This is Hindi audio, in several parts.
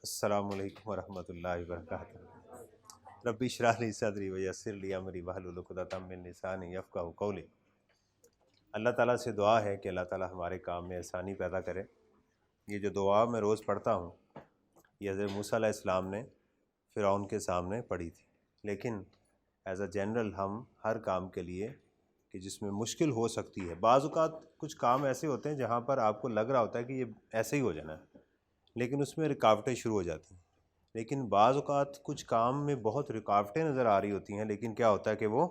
अस्सलामुअलैकुम वरहमतुल्लाहि वबरकातुहू। रब्बी इश्रह ली सदरी वयस्सिर ली अमरी वहलुल उक़दतम मिन लिसानी यफ़क़हू क़ौली। अल्लाह ताला से दुआ है कि अल्लाह ताला हमारे काम में आसानी पैदा करे। ये जो दुआ मैं रोज़ पढ़ता हूँ ये हज़रत मूसा अलैहिस्सलाम ने फ़िरौन के सामने पढ़ी थी, लेकिन एज़ अ जनरल हम हर काम के लिए कि जिसमें मुश्किल हो सकती है, बाज़ औक़ात कुछ काम ऐसे होते हैं जहाँ पर आपको लग रहा होता है कि ये ऐसे ही हो जाना है, लेकिन उसमें रुकावटें शुरू हो जाती हैं। लेकिन बाज़ औक़ात कुछ काम में बहुत रुकावटें नज़र आ रही होती हैं, लेकिन क्या होता है कि वो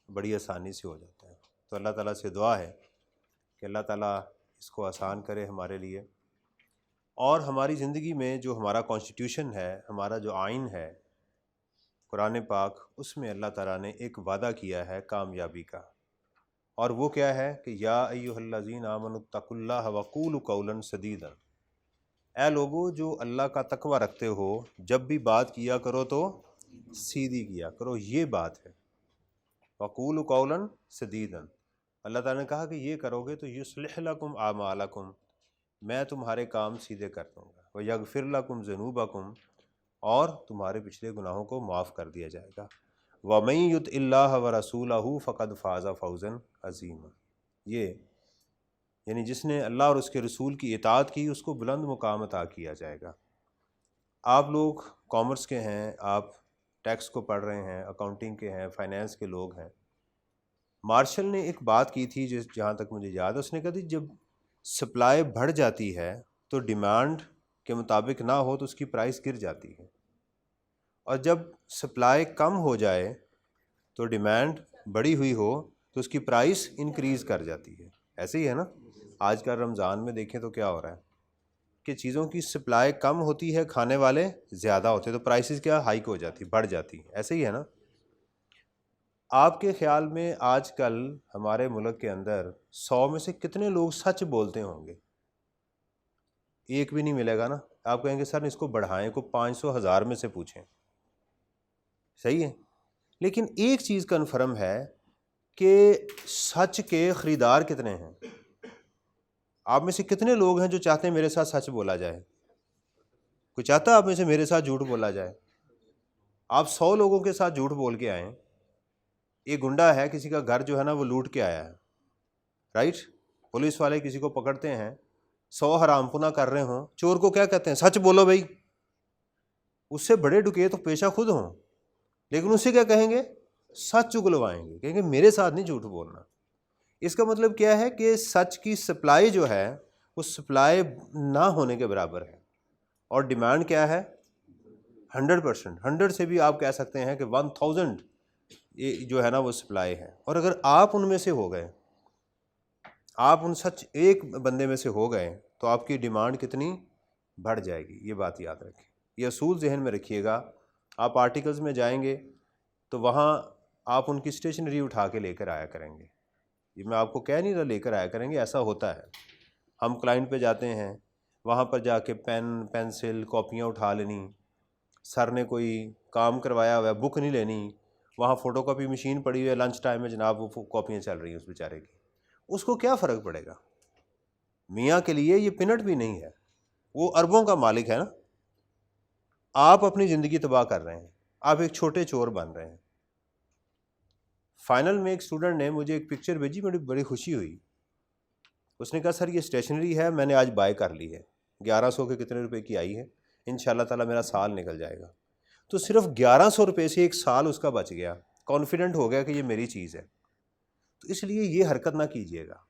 बड़ी आसानी से हो जाता है। तो अल्लाह ताला से दुआ है कि अल्लाह ताला इसको आसान करे हमारे लिए, और हमारी ज़िंदगी में जो हमारा कॉन्स्टिट्यूशन है, हमारा जो आइन है कुरान पाक, उसमें अल्लाह ताला ने एक वादा किया है कामयाबी का, और वो क्या है कि या अय्युहल्लज़ीना आमनुत्तकुल्लाह वक़ूलू क़ौलन सदीदा। ऐ लोगो जो अल्लाह का तकवा रखते हो, जब भी बात किया करो तो सीधी किया करो, ये बात है। वक़ूलू क़ौलन सदीदन, अल्लाह ताला ने कहा कि ये करोगे तो युस्लिह लकुम आमालकुम, मैं तुम्हारे काम सीधे कर दूँगा, व यग़फ़िर लकुम ज़ुनूबकुम, और तुम्हारे पिछले गुनाहों को माफ़ कर दिया जाएगा। व मन युतिल्लाह व रसूलहू फ़क़द फ़ाज़ फ़ौज़न अज़ीमा, ये यानी जिसने अल्लाह और उसके रसूल की इताअत की उसको बुलंद मुकाम अता किया जाएगा। आप लोग कॉमर्स के हैं, आप टैक्स को पढ़ रहे हैं, अकाउंटिंग के हैं, फाइनेंस के लोग हैं। मार्शल ने एक बात की थी जहाँ तक मुझे याद है, उसने कहा थी जब सप्लाई बढ़ जाती है तो डिमांड के मुताबिक ना हो तो उसकी प्राइस गिर जाती है, और जब सप्लाई कम हो जाए तो डिमांड बड़ी हुई हो तो उसकी प्राइस इंक्रीज़ कर जाती है। ऐसे ही है ना, आज का रमज़ान में देखें तो क्या हो रहा है कि चीज़ों की सप्लाई कम होती है, खाने वाले ज़्यादा होते हैं, तो प्राइसेस क्या हाइक हो जाती, बढ़ जाती। ऐसे ही है ना। आपके ख़्याल में आजकल हमारे मुल्क के अंदर 100 में से कितने लोग सच बोलते होंगे? एक भी नहीं मिलेगा ना। आप कहेंगे सर इसको बढ़ाएं, को 500 हज़ार में से पूछें, सही है। लेकिन एक चीज़ कन्फर्म है कि सच के ख़रीदार कितने हैं? आप में से कितने लोग हैं जो चाहते हैं मेरे साथ सच बोला जाए? कोई चाहता है आप में से मेरे साथ झूठ बोला जाए? आप 100 लोगों के साथ झूठ बोल के आए, एक गुंडा है किसी का घर जो है ना वो लूट के आया है, राइट, पुलिस वाले किसी को पकड़ते हैं, 100 हरामपुना कर रहे हों, चोर को क्या कहते हैं? सच बोलो भाई। उससे बड़े डुके तो पेशा खुद हों, लेकिन उससे क्या कहेंगे? सच उगलवाएंगे, कहेंगे मेरे साथ नहीं झूठ बोलना। इसका मतलब क्या है कि सच की सप्लाई जो है वो सप्लाई ना होने के बराबर है, और डिमांड क्या है? 100%, 100 से भी आप कह सकते हैं कि 1000 ये जो है ना वो सप्लाई है। और अगर आप उनमें से हो गए, आप उन सच एक बंदे में से हो गए, तो आपकी डिमांड कितनी बढ़ जाएगी। ये बात याद रखें, ये असूल जहन में रखिएगा। आप आर्टिकल्स में जाएंगे तो वहाँ आप उनकी स्टेशनरी उठा के लेकर आया करेंगे। ये मैं आपको कह नहीं रहा लेकर आया करेंगे, ऐसा होता है। हम क्लाइंट पे जाते हैं, वहाँ पर जाके पेन पेंसिल कॉपियाँ उठा लेनी, सर ने कोई काम करवाया हुआ है बुक नहीं लेनी, वहाँ फ़ोटो कॉपी मशीन पड़ी हुई है, लंच टाइम में जनाब वो कॉपियाँ चल रही हैं उस बेचारे की, उसको क्या फ़र्क पड़ेगा? मियाँ के लिए ये पिनट भी नहीं है, वो अरबों का मालिक है ना। आप अपनी ज़िंदगी तबाह कर रहे हैं, आप एक छोटे चोर बन रहे हैं। फाइनल में एक स्टूडेंट ने मुझे एक पिक्चर भेजी, मुझे बड़ी खुशी हुई। उसने कहा सर ये स्टेशनरी है, मैंने आज बाय कर ली है, 1100 के कितने रुपए की आई है, इंशाल्लाह ताला मेरा साल निकल जाएगा। तो सिर्फ 1100 रुपये से एक साल उसका बच गया, कॉन्फिडेंट हो गया कि ये मेरी चीज़ है। तो इसलिए ये हरकत ना कीजिएगा।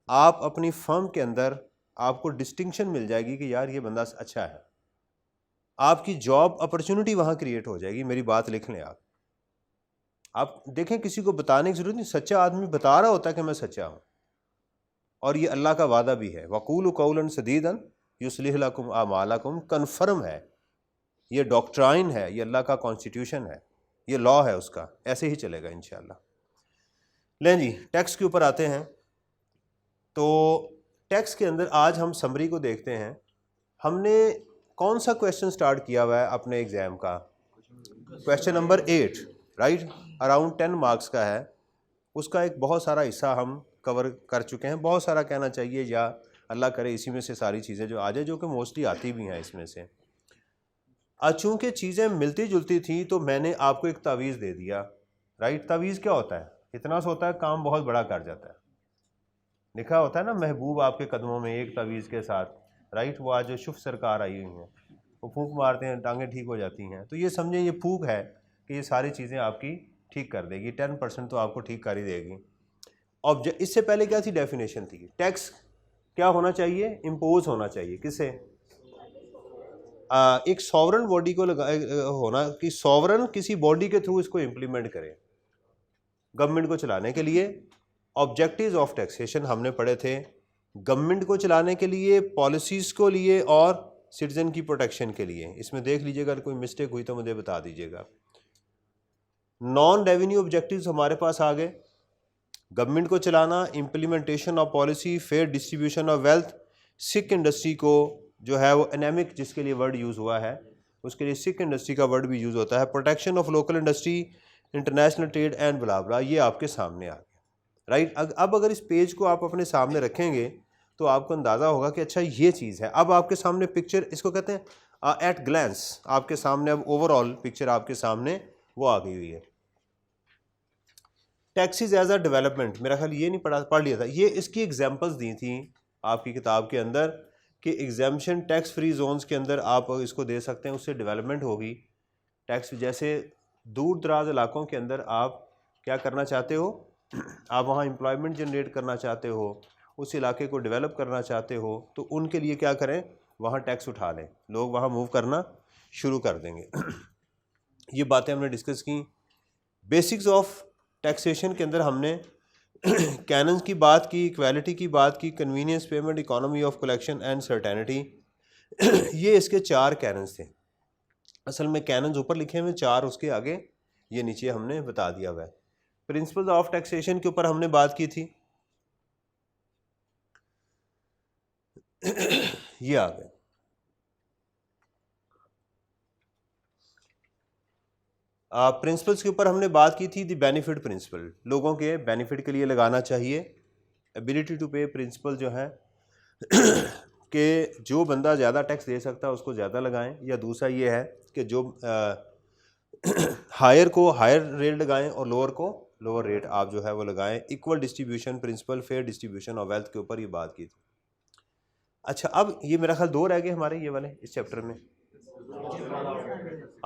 आप अपनी फर्म के अंदर आपको डिस्टिंक्शन मिल जाएगी कि यार ये बंदा अच्छा है, आपकी जॉब अपॉर्चुनिटी वहाँ क्रिएट हो जाएगी। मेरी बात लिख लें आप देखें, किसी को बताने की ज़रूरत नहीं, सच्चा आदमी बता रहा होता है कि मैं सच्चा हूँ, और ये अल्लाह का वादा भी है, वक़ूलू क़ौलन सदीदन युस्लिह लकुम आमालकुम, कन्फर्म है, ये डॉक्ट्राइन है, ये अल्लाह का कॉन्स्टिट्यूशन है, ये लॉ है उसका, ऐसे ही चलेगा इंशाअल्लाह। लें जी, टैक्स के ऊपर आते हैं। तो टैक्स के अंदर आज हम समरी को देखते हैं। हमने कौन सा क्वेश्चन स्टार्ट किया हुआ है अपने एग्ज़ाम का? Question number 8, right, around 10 marks का है। उसका एक बहुत सारा हिस्सा हम कवर कर चुके हैं, बहुत सारा कहना चाहिए, या अल्लाह करे इसी में से सारी चीज़ें जो आ जाए, जो कि मोस्टली आती भी हैं इसमें से। चूँकि चीज़ें मिलती जुलती थी तो मैंने आपको एक तावीज़ दे दिया, राइट। तावीज़ क्या होता है? इतना सा होता है, काम बहुत बड़ा कर जाता है। लिखा होता है ना, महबूब आपके कदमों में एक तावीज़ के साथ, राइट। वो आज जो शुभ सरकार आई हुई हैं, वो फूंक मारते हैं, टांगें ठीक हो जाती हैं। तो ये समझें ये फूंक है कि ये सारी चीज़ें आपकी ठीक कर देगी, 10% तो आपको ठीक कर ही देगी। ऑब्जेक्ट, इससे पहले क्या थी डेफिनेशन थी, टैक्स क्या होना चाहिए? इम्पोज होना चाहिए। किसे? एक सॉवरन बॉडी को होना कि सॉवरन किसी बॉडी के थ्रू इसको इम्प्लीमेंट करे गवर्नमेंट को चलाने के लिए। ऑब्जेक्टिव्स ऑफ टैक्सेशन हमने पढ़े थे, गवर्नमेंट को चलाने के लिए, पॉलिसीज़ को लिए और सिटीजन की प्रोटेक्शन के लिए। इसमें देख लीजिएगा, अगर कोई मिस्टेक हुई तो मुझे बता दीजिएगा। नॉन रेवेन्यू ऑब्जेक्टिव्स हमारे पास आ गए, गवर्नमेंट को चलाना, implementation of policy, fair distribution of wealth, sick industry को जो है वो एनेमिक जिसके लिए वर्ड यूज़ हुआ है उसके लिए सिक इंडस्ट्री का वर्ड भी यूज़ होता है, protection of local industry, international trade and blah, ये आपके सामने आ गया, राइट। अब अगर इस पेज को आप अपने सामने रखेंगे तो आपको अंदाज़ा होगा कि अच्छा ये चीज़ है। अब आपके सामने पिक्चर, इसको कहते हैं एट ग्लैंस, आपके सामने अब ओवरऑल पिक्चर आपके सामने वो आ गई हुई है। टैक्सेस एज अ डेवलपमेंट, मेरा ख्याल ये नहीं पढ़ लिया था, ये इसकी एग्जांपल्स दी थी आपकी किताब के अंदर कि एग्जाम्पशन टैक्स फ्री जोन्स के अंदर आप इसको दे सकते हैं, उससे डेवलपमेंट होगी। टैक्स जैसे दूर दराज इलाकों के अंदर आप क्या करना चाहते हो, आप वहाँ एम्प्लॉयमेंट जनरेट करना चाहते हो, उस इलाके को डेवलप करना चाहते हो, तो उनके लिए क्या करें, वहाँ टैक्स उठा लें, लोग वहाँ मूव करना शुरू कर देंगे। ये बातें हमने डिस्कस की। बेसिक्स ऑफ टैक्सेशन के अंदर हमने कैनन्स की बात की, इक्वालिटी की बात की, convenience, payment, economy of collection and certainty. ये इसके 4 कैनन्स थे। असल में कैनन्स ऊपर लिखे हुए 4, उसके आगे ये नीचे हमने बता दिया हुआ है। प्रिंसिपल्स ऑफ टैक्सेशन के ऊपर हमने बात की थी, ये आ गए। प्रिंसिपल्स के ऊपर हमने बात की थी, द बेनिफिट प्रिंसिपल, लोगों के बेनिफिट के लिए लगाना चाहिए। एबिलिटी टू पे प्रिंसिपल जो है कि जो बंदा ज़्यादा टैक्स दे सकता है उसको ज़्यादा लगाएं, या दूसरा ये है कि जो हायर को हायर रेट लगाएं और लोअर को लोअर रेट आप जो है वो लगाएं। Equal distribution principle, fair distribution of wealth के ऊपर ये बात की थी। अच्छा, अब ये मेरा ख्याल 2 रह गए हमारे ये वाले इस चैप्टर में,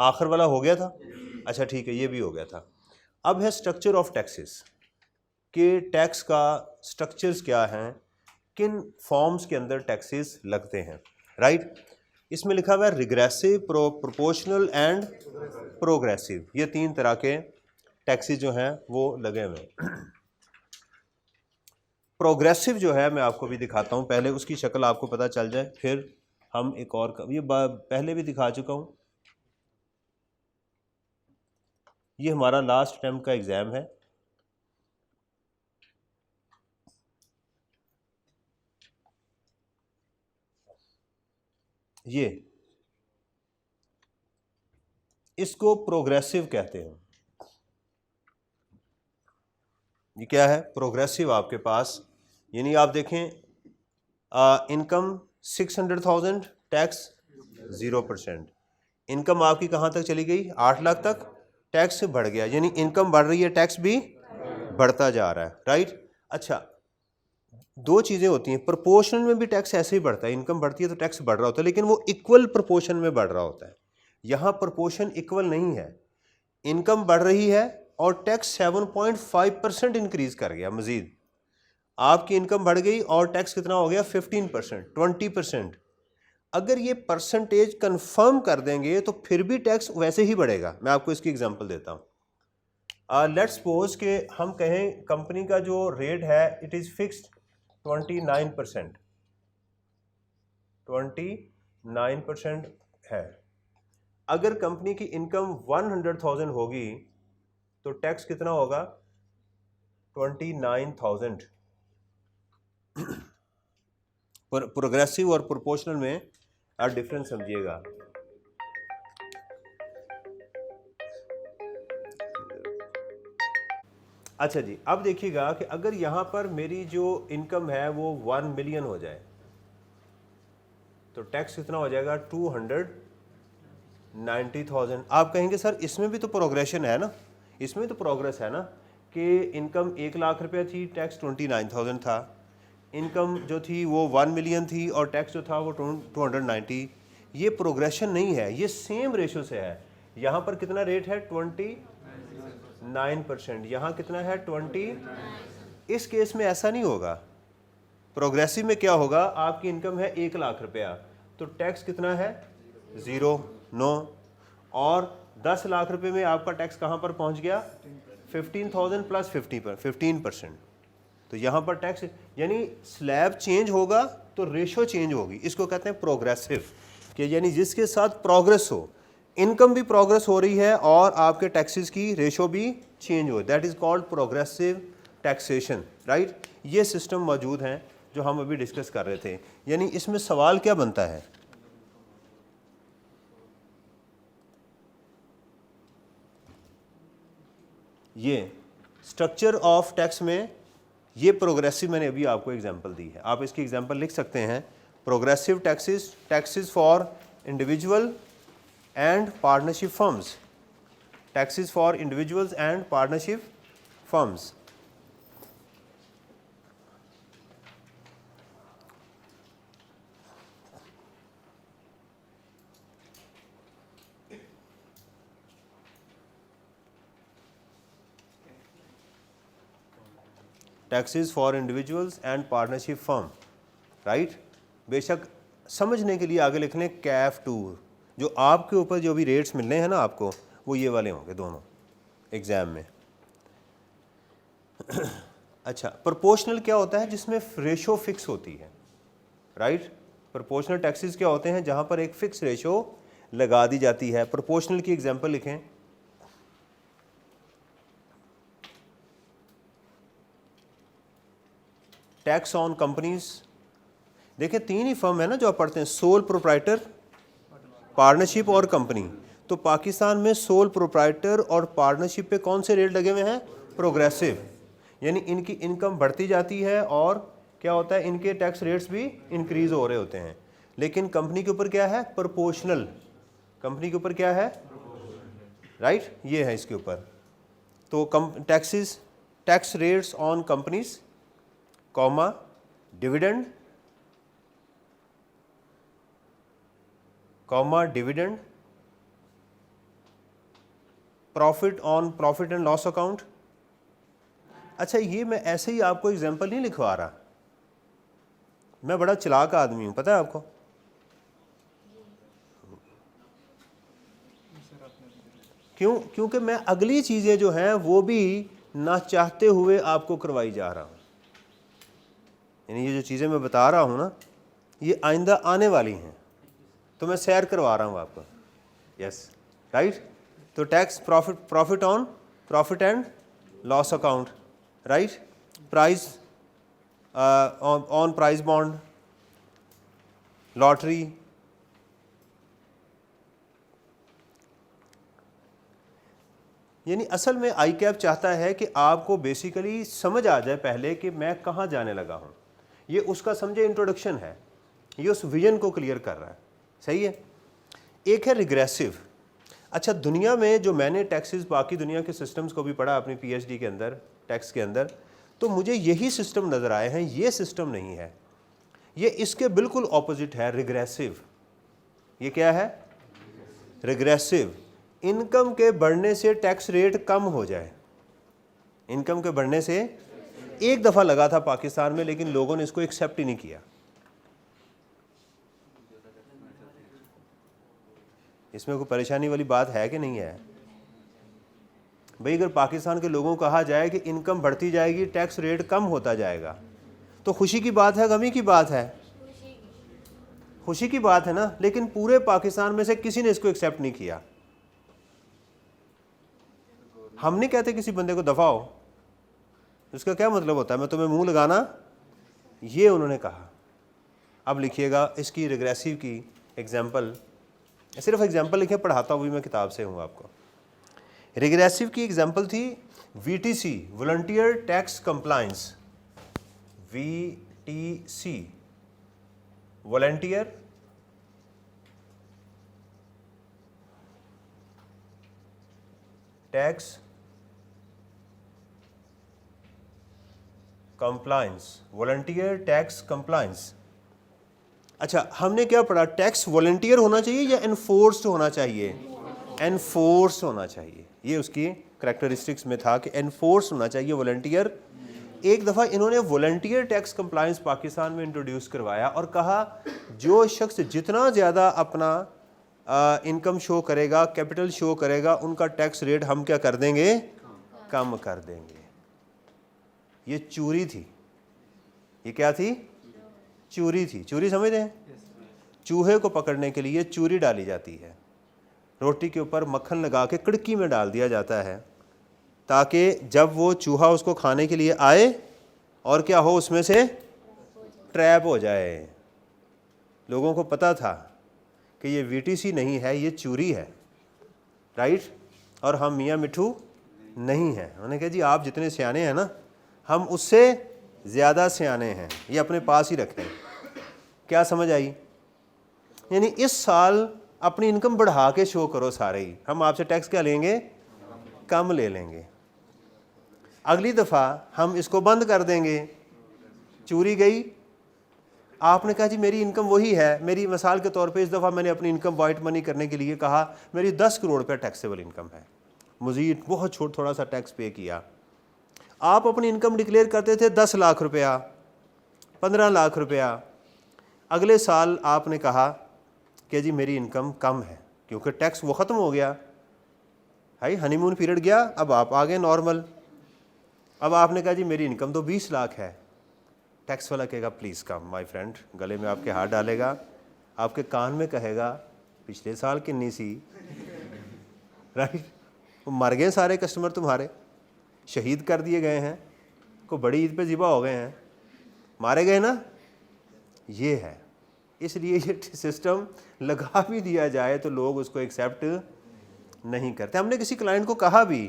आखिर वाला हो गया था। अच्छा ठीक है, ये भी हो गया था। अब है स्ट्रक्चर ऑफ टैक्सेस, कि टैक्स का स्ट्रक्चर्स क्या हैं, किन फॉर्म्स के अंदर टैक्सेस लगते हैं, राइट। इसमें लिखा हुआ है रिग्रेसिव, प्रोपोर्शनल एंड प्रोग्रेसिव, ये 3 तरह के टैक्सेस जो हैं वो लगे हुए हैं। प्रोग्रेसिव जो है मैं आपको भी दिखाता हूँ, पहले उसकी शक्ल आपको पता चल जाए, फिर हम एक और ये पहले भी दिखा चुका हूँ। ये हमारा लास्ट टर्म का एग्ज़ाम है। ये इसको प्रोग्रेसिव कहते हैं। ये क्या है? प्रोग्रेसिव आपके पास, यानी आप देखें इनकम 600,000 टैक्स 0%, इनकम आपकी कहाँ तक चली गई? 8 लाख तक, टैक्स बढ़ गया, यानी इनकम बढ़ रही है, टैक्स भी बढ़ता जा रहा है, राइट। अच्छा, 2 चीज़ें होती हैं, प्रोपोर्शनल में भी टैक्स ऐसे ही बढ़ता है, इनकम बढ़ती है तो टैक्स बढ़ रहा होता है, लेकिन वो इक्वल प्रोपोर्शन में बढ़ रहा होता है। यहाँ प्रोपोर्शन इक्वल नहीं है, इनकम बढ़ रही है और टैक्स 7.5% इंक्रीज़ कर गया मज़ीद। आपकी इनकम बढ़ गई और टैक्स कितना हो गया? 15%, 20%। अगर ये परसेंटेज कंफर्म कर देंगे तो फिर भी टैक्स वैसे ही बढ़ेगा। मैं आपको इसकी एग्जांपल देता हूँ। लेट्स सपोज कि हम कहें कंपनी का जो रेट है इट इज़ फिक्स्ड 29%, 29% है। अगर कंपनी की इनकम 100,000 होगी तो टैक्स कितना होगा? 29,000। प्रोग्रेसिव और प्रोपोर्शनल में आप डिफरेंस समझिएगा। अच्छा जी, अब देखिएगा कि अगर यहाँ पर मेरी जो इनकम है वो 1 मिलियन हो जाए तो टैक्स कितना हो जाएगा? 90,000। आप कहेंगे सर इसमें भी तो प्रोग्रेशन है ना, इसमें तो प्रोग्रेस है ना कि इनकम 1 लाख रुपया थी, टैक्स 29,000 था, इनकम जो थी वो 1 मिलियन थी और टैक्स जो था वो 290। ये प्रोग्रेशन नहीं है, ये सेम रेशो से है। यहाँ पर कितना रेट है 29%, यहाँ कितना है 20। इस केस में ऐसा नहीं होगा। प्रोग्रेसिव में क्या होगा, आपकी इनकम है 1 लाख रुपया तो टैक्स कितना है 0 9, और 10 लाख रुपए में आपका टैक्स कहाँ पर पहुँच गया 15,000 प्लस 15%। तो यहाँ पर टैक्स यानी स्लैब चेंज होगा तो रेशो चेंज होगी। इसको कहते हैं प्रोग्रेसिव, कि यानी जिसके साथ प्रोग्रेस हो, इनकम भी प्रोग्रेस हो रही है और आपके टैक्सेस की रेशो भी चेंज हो, that is called progressive taxation, right. ये सिस्टम मौजूद हैं जो हम अभी डिस्कस कर रहे थे। यानी इसमें सवाल क्या बनता है, ये स्ट्रक्चर ऑफ टैक्स में ये प्रोग्रेसिव मैंने अभी आपको एग्जांपल दी है, आप इसकी एग्जांपल लिख सकते हैं। Progressive taxes for individual and partnership firms, taxes for individuals and partnership firms. Taxes for individuals and partnership firm, right. बेशक समझने के लिए आगे लिख लें कैफ 2, जो आपके ऊपर जो भी रेट्स मिलने हैं ना आपको, वो ये वाले होंगे दोनों एग्ज़ाम में। अच्छा, प्रोपोर्शनल क्या होता है, जिसमें रेशो फिक्स होती है, राइट। प्रोपोर्शनल टैक्सेस क्या होते हैं, जहाँ पर एक फिक्स रेशो लगा दी जाती है। प्रोपोर्शनल की एग्जांपल लिखें, टैक्स ऑन कंपनीज। देखिए 3 ही फर्म है ना जो आप पढ़ते हैं, सोल प्रोप्राइटर, पार्टनरशिप और कंपनी। तो पाकिस्तान में सोल प्रोप्राइटर और पार्टनरशिप पे कौन से रेट लगे हुए हैं, प्रोग्रेसिव, यानी इनकी इनकम बढ़ती जाती है और क्या होता है, इनके टैक्स रेट्स भी इंक्रीज हो रहे होते हैं। लेकिन कंपनी के ऊपर क्या है, प्रोपोर्शनल, कंपनी के ऊपर क्या है, राइट, ये है इसके ऊपर। तो tax rates on companies, comma, dividend, comma dividend, profit on profit and loss account. अच्छा, ये मैं ऐसे ही आपको एग्जांपल नहीं लिखवा रहा, मैं बड़ा चालाक आदमी हूं, पता है आपको। क्यों? क्योंकि मैं अगली चीज़ें जो हैं वो भी ना चाहते हुए आपको करवाई जा रहा हूं। यानी ये जो चीज़ें मैं बता रहा हूँ ना, ये आइंदा आने वाली हैं, तो मैं सैर करवा रहा हूँ आपको। Yes, right. तो tax, profit on profit and loss account, right. Price on price bond, lottery. यानी असल में आई कैप चाहता है कि आपको बेसिकली समझ आ जाए पहले कि मैं कहाँ जाने लगा हूँ। ये उसका समझे इंट्रोडक्शन है, ये उस विजन को क्लियर कर रहा है, सही है। एक है रिग्रेसिव। अच्छा, दुनिया में जो मैंने टैक्सेस, बाकी दुनिया के सिस्टम्स को भी पढ़ा अपनी पीएचडी के अंदर, टैक्स के अंदर, तो मुझे यही सिस्टम नज़र आए हैं। ये सिस्टम नहीं है, ये इसके बिल्कुल ऑपोजिट है, रिग्रेसिव। ये क्या है, रिग्रेसिव। इनकम के बढ़ने से टैक्स रेट कम हो जाए, इनकम के बढ़ने से। एक दफ़ा लगा था पाकिस्तान में, लेकिन लोगों ने इसको एक्सेप्ट ही नहीं किया। इसमें कोई परेशानी वाली बात है कि नहीं है भाई? अगर पाकिस्तान के लोगों को कहा जाए कि इनकम बढ़ती जाएगी, टैक्स रेट कम होता जाएगा, तो खुशी की बात है, गमी की बात है? खुशी की बात है ना। लेकिन पूरे पाकिस्तान में से किसी ने इसको एक्सेप्ट नहीं किया। हम नहीं कहते किसी बंदे को दफा हो, इसका क्या मतलब होता है, मैं तुम्हें मुंह लगाना, ये उन्होंने कहा। अब लिखिएगा इसकी रिग्रेसिव की एग्जांपल, सिर्फ एग्जांपल लिखे, पढ़ाता हुई मैं किताब से हूँ आपको। रिग्रेसिव की एग्जांपल थी VTC, volunteer tax compliance, VTC, volunteer tax compliance, volunteer tax compliance. अच्छा, हमने क्या पढ़ा? टैक्स वॉलंटियर होना चाहिए या एनफोर्स्ड होना चाहिए? एनफोर्स होना चाहिए। ये उसकी करैक्टरिस्टिक्स में था कि एनफोर्स होना चाहिए, वॉलंटियर। एक दफ़ा इन्होंने वॉलंटियर टैक्स कंप्लायंस पाकिस्तान में इंट्रोड्यूस करवाया और कहा जो शख्स जितना ज़्यादा अपना इनकम शो करेगा, कैपिटल शो करेगा, उनका टैक्स रेट हम क्या कर देंगे? कम कर देंगे। ये चोरी थी। ये क्या थी? चोरी थी। चोरी समझते हैं? चूहे को पकड़ने के लिए चूरी डाली जाती है, रोटी के ऊपर मक्खन लगा के कड़की में डाल दिया जाता है ताकि जब वो चूहा उसको खाने के लिए आए और क्या हो, उसमें से ट्रैप हो जाए। लोगों को पता था कि ये वीटीसी नहीं है, ये चोरी है, राइट? और हम मियाँ मिठू नहीं हैं। उन्होंने कहा जी आप जितने सियाने हैं ना, हम उससे ज़्यादा सियाने हैं, ये अपने पास ही रखें। क्या समझ आई? यानी इस साल अपनी इनकम बढ़ा के शो करो सारे ही, हम आपसे टैक्स क्या लेंगे? कम ले लेंगे। अगली दफ़ा हम इसको बंद कर देंगे। चोरी गई, आपने कहा जी मेरी इनकम वही है। मेरी मिसाल के तौर पे इस दफ़ा मैंने अपनी इनकम वाइट मनी करने के लिए कहा मेरी 10 करोड़ रुपया टैक्सेबल इनकम है, मज़ीद बहुत थोड़ा सा टैक्स पे किया। आप अपनी इनकम डिक्लेयर करते थे 10 लाख रुपया, 15 लाख रुपया। अगले साल आपने कहा कि जी मेरी इनकम कम है, क्योंकि टैक्स वो ख़त्म हो गया, हाई हनीमून पीरियड गया, अब आप आ गए नॉर्मल। अब आपने कहा जी मेरी इनकम तो 20 लाख है। टैक्स वाला कहेगा प्लीज़ कम माय फ्रेंड, गले में आपके हाथ डालेगा, आपके कान में कहेगा पिछले साल कितनी सी, राइट? वो मर गए सारे कस्टमर तुम्हारे, शहीद कर दिए गए हैं, को बड़ी ईद पे ज़िबा हो गए हैं, मारे गए ना। ये है, इसलिए ये सिस्टम लगा भी दिया जाए तो लोग उसको एक्सेप्ट नहीं करते। हमने किसी क्लाइंट को कहा भी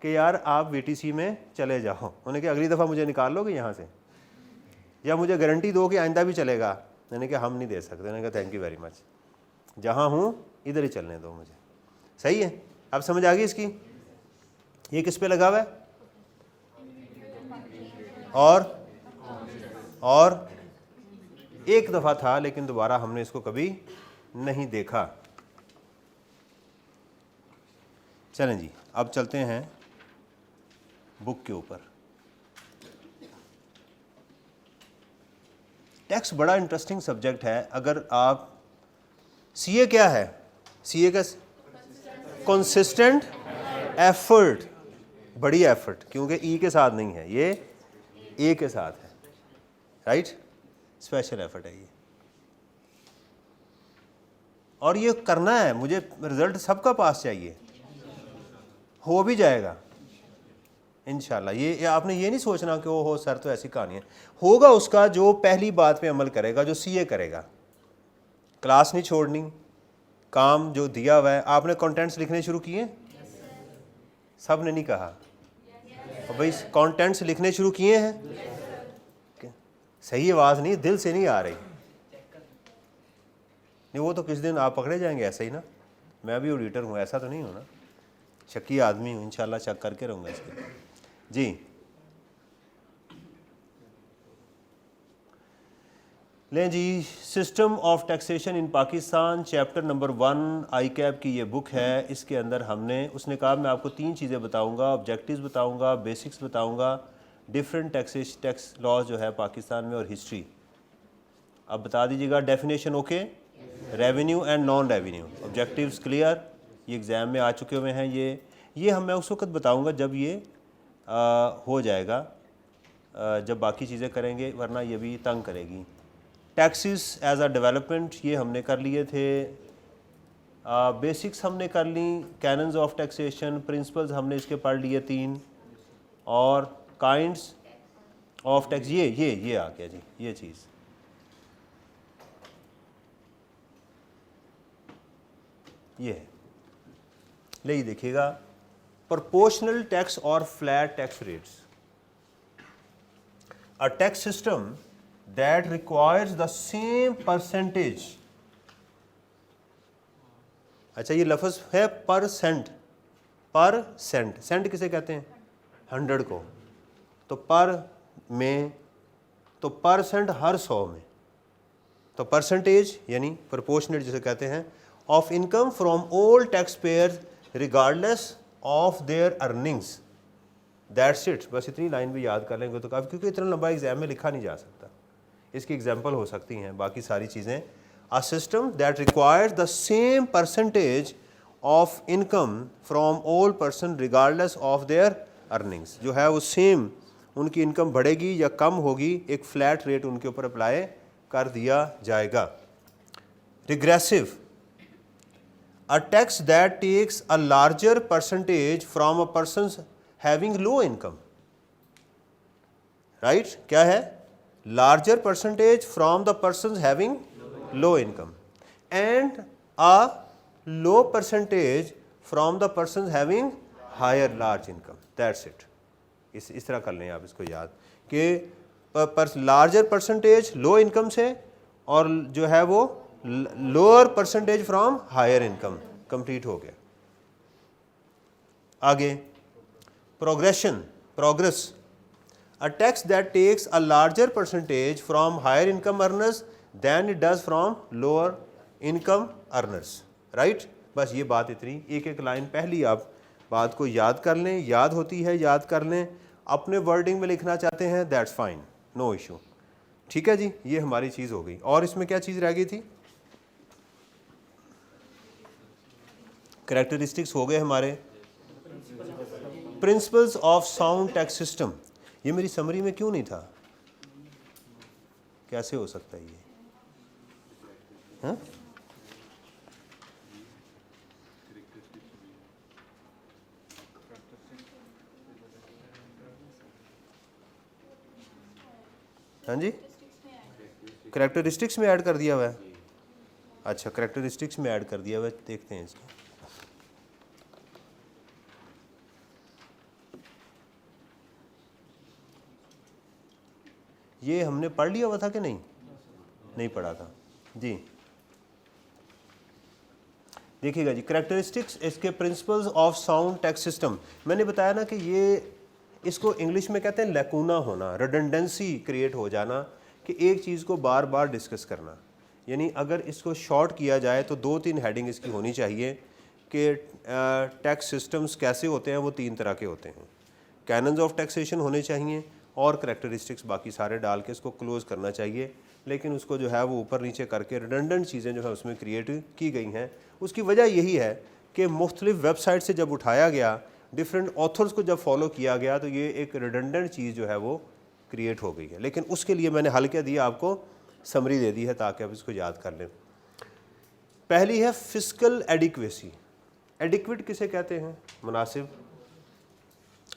कि यार आप वीटीसी में चले जाओ, उन्होंने कहा अगली दफ़ा मुझे निकाल लोगे यहाँ से, या मुझे गारंटी दो कि आइंदा भी चलेगा। मैंने कहा हम नहीं दे सकते। मैंने कहा थैंक यू वेरी मच, जहाँ हूँ इधर ही चलने दो मुझे। सही है? अब समझ आ गई इसकी? ये किस पे लगा हुआ है? और एक दफ़ा था लेकिन दोबारा हमने इसको कभी नहीं देखा। चलें जी, अब चलते हैं बुक के ऊपर। टैक्स बड़ा इंटरेस्टिंग सब्जेक्ट है। अगर आप सीए क्या है? सीए का कंसिस्टेंट एफर्ट, बड़ी एफर्ट, क्योंकि ई के साथ नहीं है, ये ए के साथ है, राइट? स्पेशल एफर्ट है ये, और ये करना है मुझे। रिजल्ट सबका पास चाहिए, हो भी जाएगा इंशाल्लाह। ये आपने ये नहीं सोचना कि वो हो सर तो ऐसी कहानी है। होगा उसका जो पहली बात पे अमल करेगा, जो सीए करेगा। क्लास नहीं छोड़नी, काम जो दिया हुआ है। आपने कंटेंट्स लिखने शुरू किए? सब ने नहीं कहा भाई कंटेंट्स लिखने शुरू किए हैं? सही आवाज़ नहीं, दिल से नहीं आ रही। नहीं वो तो किस दिन आप पकड़े जाएंगे ऐसे ही ना। मैं भी ऑडिटर हूँ, ऐसा तो नहीं हूँ ना, शक्की आदमी हूँ, इंशाल्लाह चेक करके रहूँगा इसके जी। लें जी, system of taxation in Pakistan, chapter number 1 ICAP की ये बुक है। इसके अंदर हमने, उसने कहा मैं आपको 3 चीज़ें बताऊंगा, ऑब्जेक्टिव्स बताऊंगा, बेसिक्स बताऊंगा, डिफरेंट टैक्स लॉज जो है पाकिस्तान में, और हिस्ट्री। अब बता दीजिएगा definition okay? Revenue and non revenue, objectives clear? ये एग्ज़ाम में आ चुके हुए हैं। ये मैं उस वक्त बताऊँगा जब ये हो जाएगा, जब बाकी चीज़ें करेंगे, वरना ये भी तंग करेगी। टैक्सेस एज अ डेवलपमेंट ये हमने कर लिए थे। बेसिक्स हमने कर ली, कैनन्स ऑफ टैक्सेशन, प्रिंसिपल्स हमने इसके पढ़ लिए 3, और काइंड्स ऑफ टैक्स ये आ गया जी, ये चीज़। ये है, ले देखिएगा, प्रोपोर्शनल टैक्स और flat tax rates. A tax system that requires the same percentage। अच्छा, ये लफ्ज़ है परसेंट, पर सेंट, सेंट किसे कहते हैं? 100 को। तो पर में, तो परसेंट हर 100 में, तो परसेंटेज यानी प्रोपोर्शनेट जिसे कहते हैं, of income from all tax payer regardless of their earnings, that's it. बस इतनी लाइन भी याद कर लेंगे तो काफ़ी, क्योंकि इतना लंबा एग्जाम में लिखा नहीं जा सकता। इसकी एग्जाम्पल हो सकती हैं बाकी सारी चीज़ें। A system that requires the same percentage of income from all person regardless of their earnings, जो है वो सेम, उनकी इनकम बढ़ेगी या कम होगी, एक फ्लैट रेट उनके ऊपर अप्लाई कर दिया जाएगा। Regressive, a tax that takes a larger percentage from a person having low income, right? क्या है? Larger percentage from the person having low income and a low percentage from the person having higher large income, that's it. इस तरह कर लें आप इसको याद कि लार्जर परसेंटेज लो इनकम से और जो है वो lower percentage from higher income, complete हो गया। आगे progression, progress, a tax that takes a larger percentage from higher income earners than it does from lower income earners, right? बस ये बात इतनी, एक एक लाइन पहली आप बात को याद कर लें, याद होती है याद कर लें, अपने वर्डिंग में लिखना चाहते हैं दैट्स फाइन, नो इशू। ठीक है जी, ये हमारी चीज़ हो गई। और इसमें क्या चीज़ रह गई थी? कैरेक्टरिस्टिक्स हो गए हमारे, principles of sound tax system. ये मेरी समरी में क्यों नहीं था? कैसे हो सकता है ये? हाँ? हाँ जी, कैरेक्टरिस्टिक्स में ऐड कर दिया हुआ है। अच्छा, कैरेक्टरिस्टिक्स में ऐड कर दिया हुआ है, देखते हैं इसको। ये हमने पढ़ लिया हुआ था कि नहीं? नहीं पढ़ा था जी। देखिएगा जी, कैरेक्टरिस्टिक्स, इसके principles of sound tax system. मैंने बताया ना कि ये, इसको इंग्लिश में कहते हैं लैकूना होना, रिडंडेंसी क्रिएट हो जाना, कि एक चीज़ को बार बार डिस्कस करना। यानी अगर इसको शॉर्ट किया जाए तो 2-3 हेडिंग इसकी होनी चाहिए कि टैक्स सिस्टम्स कैसे होते हैं, वो 3 तरह के होते हैं। कैनन्स ऑफ टैक्सेशन होने चाहिए और कैरेक्टरिस्टिक्स बाकी सारे डाल के इसको क्लोज़ करना चाहिए। लेकिन उसको जो है वो ऊपर नीचे करके रिडंडेंट चीज़ें जो है उसमें क्रिएट की गई हैं। उसकी वजह यही है कि मुख्तलिफ वेबसाइट से जब उठाया गया, डिफरेंट ऑथर्स को जब फॉलो किया गया, तो ये एक रिडंडेंट चीज़ जो है वो क्रिएट हो गई है। लेकिन उसके लिए मैंने हल क्या दिया आपको, समरी दे दी है ताकि आप इसको याद कर लें। पहली है फिस्कल एडिक्वेसी। एडिक्वेट किसे कहते हैं? मुनासिब।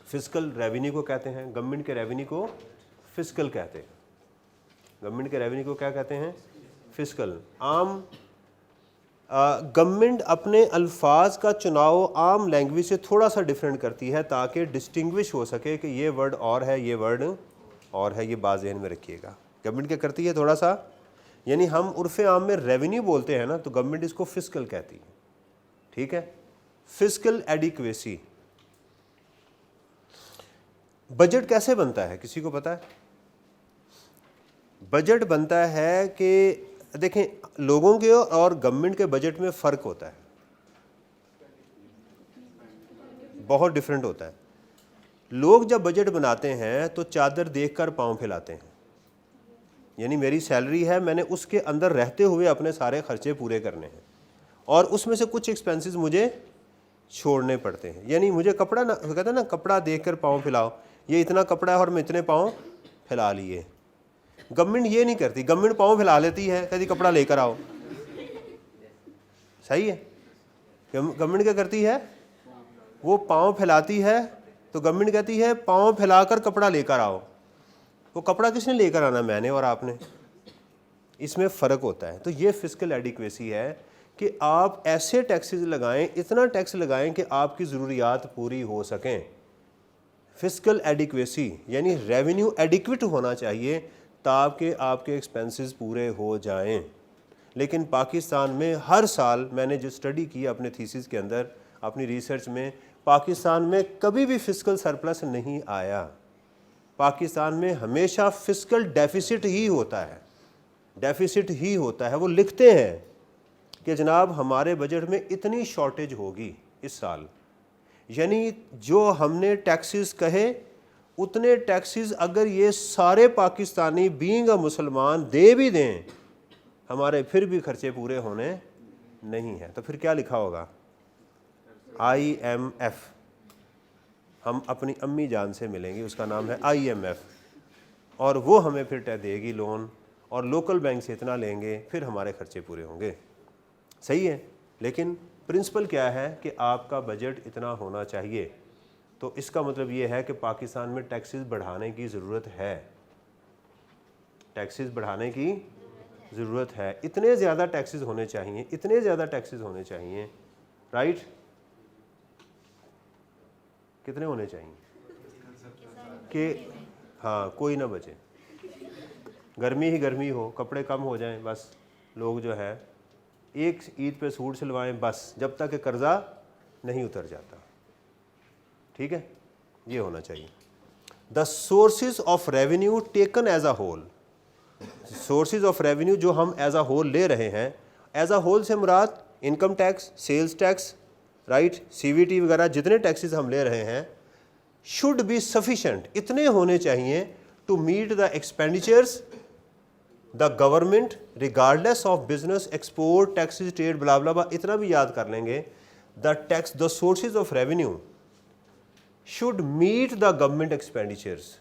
फिस्कल रेवेन्यू को कहते हैं, गवर्नमेंट के रेवेन्यू को फिस्कल कहते हैं। गवर्नमेंट के रेवेन्यू को क्या कहते हैं? फिस्कल। आम गवर्नमेंट अपने अल्फाज का चुनाव आम लैंग्वेज से थोड़ा सा डिफरेंट करती है ताकि डिस्टिंग्विश हो सके कि ये वर्ड और है, ये वर्ड और है। ये बात ज़हन में रखिएगा, गवर्नमेंट क्या करती है थोड़ा सा, यानी हम उर्फ़े आम में रेवेन्यू बोलते हैं ना, तो गवर्नमेंट इसको फिस्कल कहती है। ठीक है, फिस्कल एडिक्वेसी। बजट कैसे बनता है, किसी को पता है? बजट बनता है कि देखें, लोगों के और गवर्नमेंट के बजट में फ़र्क होता है, बहुत डिफरेंट होता है। लोग जब बजट बनाते हैं तो चादर देखकर पाँव फैलाते हैं, यानी मेरी सैलरी है, मैंने उसके अंदर रहते हुए अपने सारे खर्चे पूरे करने हैं और उसमें से कुछ एक्सपेंसेस मुझे छोड़ने पड़ते हैं। यानी मुझे कपड़ा ना, कहते हैं ना, कपड़ा देखकर पाँव फैलाओ, ये इतना कपड़ा है और मैं इतने पाँव फैला लिए। गवर्नमेंट ये नहीं करती, गवर्नमेंट पाँव फैला लेती है, कहती कपड़ा लेकर आओ। सही है, गवर्नमेंट क्या करती है, वो पाँव फैलाती है तो गवर्नमेंट कहती है पाँव फैलाकर कपड़ा लेकर आओ। वो कपड़ा किसने लेकर आना, मैंने और आपने। इसमें फ़र्क होता है। तो ये फिस्कल एडिक्वेसी है कि आप ऐसे टैक्सेस लगाएं, इतना टैक्स लगाएं कि आपकी ज़रूरियात पूरी हो सकें। फिस्कल एडिक्वेसी यानी रेवेन्यू एडिक्वेट होना चाहिए ताकि आपके एक्सपेंसेस पूरे हो जाएं। लेकिन पाकिस्तान में हर साल, मैंने जो स्टडी की अपने थीसिस के अंदर, अपनी रिसर्च में, पाकिस्तान में कभी भी फिस्कल सरप्लस नहीं आया। पाकिस्तान में हमेशा फिस्कल डेफिसिट ही होता है, डेफिसिट ही होता है। वो लिखते हैं कि जनाब हमारे बजट में इतनी शॉर्टेज होगी इस साल, यानी जो हमने टैक्सेस कहे उतने टैक्सेस अगर ये सारे पाकिस्तानी बीइंग अ मुसलमान दे भी दें, हमारे फिर भी खर्चे पूरे होने नहीं हैं। तो फिर क्या लिखा होगा? IMF। हम अपनी अम्मी जान से मिलेंगे, उसका नाम है IMF, और वो हमें फिर देगी लोन, और लोकल बैंक से इतना लेंगे, फिर हमारे खर्चे पूरे होंगे। सही है, लेकिन प्रिंसिपल क्या है कि आपका बजट इतना होना चाहिए। तो इसका मतलब ये है कि पाकिस्तान में टैक्सेस बढ़ाने की ज़रूरत है, टैक्सेस बढ़ाने की ज़रूरत है। इतने ज़्यादा टैक्सेस होने चाहिए, इतने ज़्यादा टैक्सेस होने चाहिए, राइट? कितने होने चाहिए कि हाँ कोई ना बचे, गर्मी ही गर्मी हो, कपड़े कम हो जाएं, बस लोग जो है एक ईद पे सूट सिलवाएं बस, जब तक कि कर्जा नहीं उतर जाता। ठीक है, ये होना चाहिए। The sources of revenue taken as a whole, sources of revenue जो हम एज अ होल ले रहे हैं, एज अ होल से मुराद income tax, sales tax, right, CVT वगैरह जितने टैक्सेस हम ले रहे हैं, शुड बी सफिशेंट, इतने होने चाहिए to meet the expenditures the government regardless of business, export, taxes, trade, blah blah blah. इतना भी याद कर लेंगे, the sources of revenue should meet the government expenditures,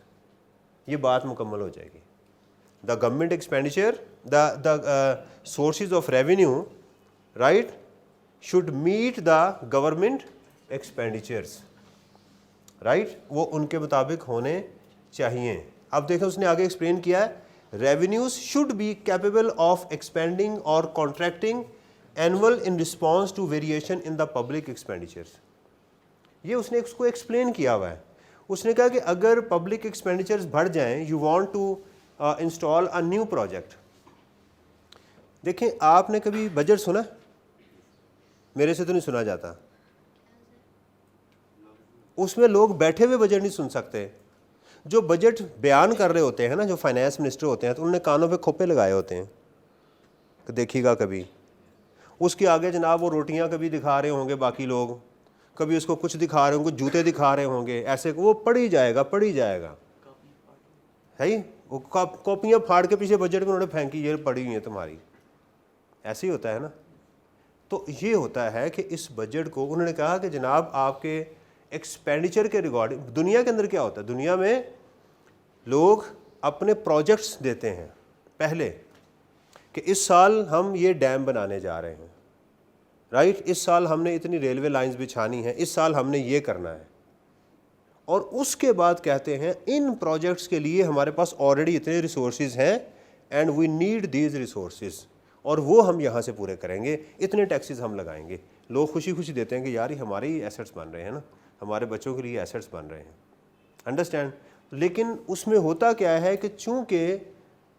ये बात मुकम्मल हो जाएगी। The government expenditure, the sources of revenue, right, should meet the government expenditures, right, वो उनके मुताबिक होने चाहिए। अब देखें उसने आगे एक्सप्लेन किया है, revenues should be capable of expending और contracting annual in response to variation in the public expenditures. ये उसने उसको एक्सप्लेन किया हुआ है। उसने कहा कि अगर पब्लिक एक्सपेंडिचर्स बढ़ जाएं, you want to install a new project. देखें, आपने कभी बजट सुना? मेरे से तो नहीं सुना जाता। उसमें लोग बैठे हुए बजट नहीं सुन सकते। जो बजट बयान कर रहे होते हैं ना, जो फाइनेंस मिनिस्टर होते हैं, तो उन्होंने कानों पे खोपे लगाए होते हैं कि देखिएगा कभी। उसके आगे जनाब वो रोटियां कभी दिखा रहे होंगे बाकी लोग, कभी उसको कुछ दिखा रहे होंगे, जूते दिखा रहे होंगे, ऐसे वो पढ़ ही जाएगा, पढ़ ही जाएगा। है ही, वो कॉपियाँ फाड़ के पीछे बजट में उन्होंने फेंकी, ये पड़ी हुई है तुम्हारी। ऐसे ही होता है ना। तो ये होता है कि इस बजट को उन्होंने कहा कि जनाब आपके एक्सपेंडिचर के रिगार्डिंग, दुनिया के अंदर क्या होता है, दुनिया में लोग अपने प्रोजेक्ट्स देते हैं पहले कि इस साल हम ये डैम बनाने जा रहे हैं, राइट, इस साल हमने इतनी रेलवे लाइंस बिछानी है, इस साल हमने ये करना है, और उसके बाद कहते हैं इन प्रोजेक्ट्स के लिए हमारे पास ऑलरेडी इतने रिसोर्सेज हैं and we need these resources, और वो हम यहाँ से पूरे करेंगे, इतने टैक्सेस हम लगाएंगे। लोग खुशी खुशी देते हैं कि यार ये हमारे ही एसेट्स बन रहे हैं ना, हमारे बच्चों के लिए एसेट्स बन रहे हैं, अंडरस्टैंड। लेकिन उसमें होता क्या है कि चूँकि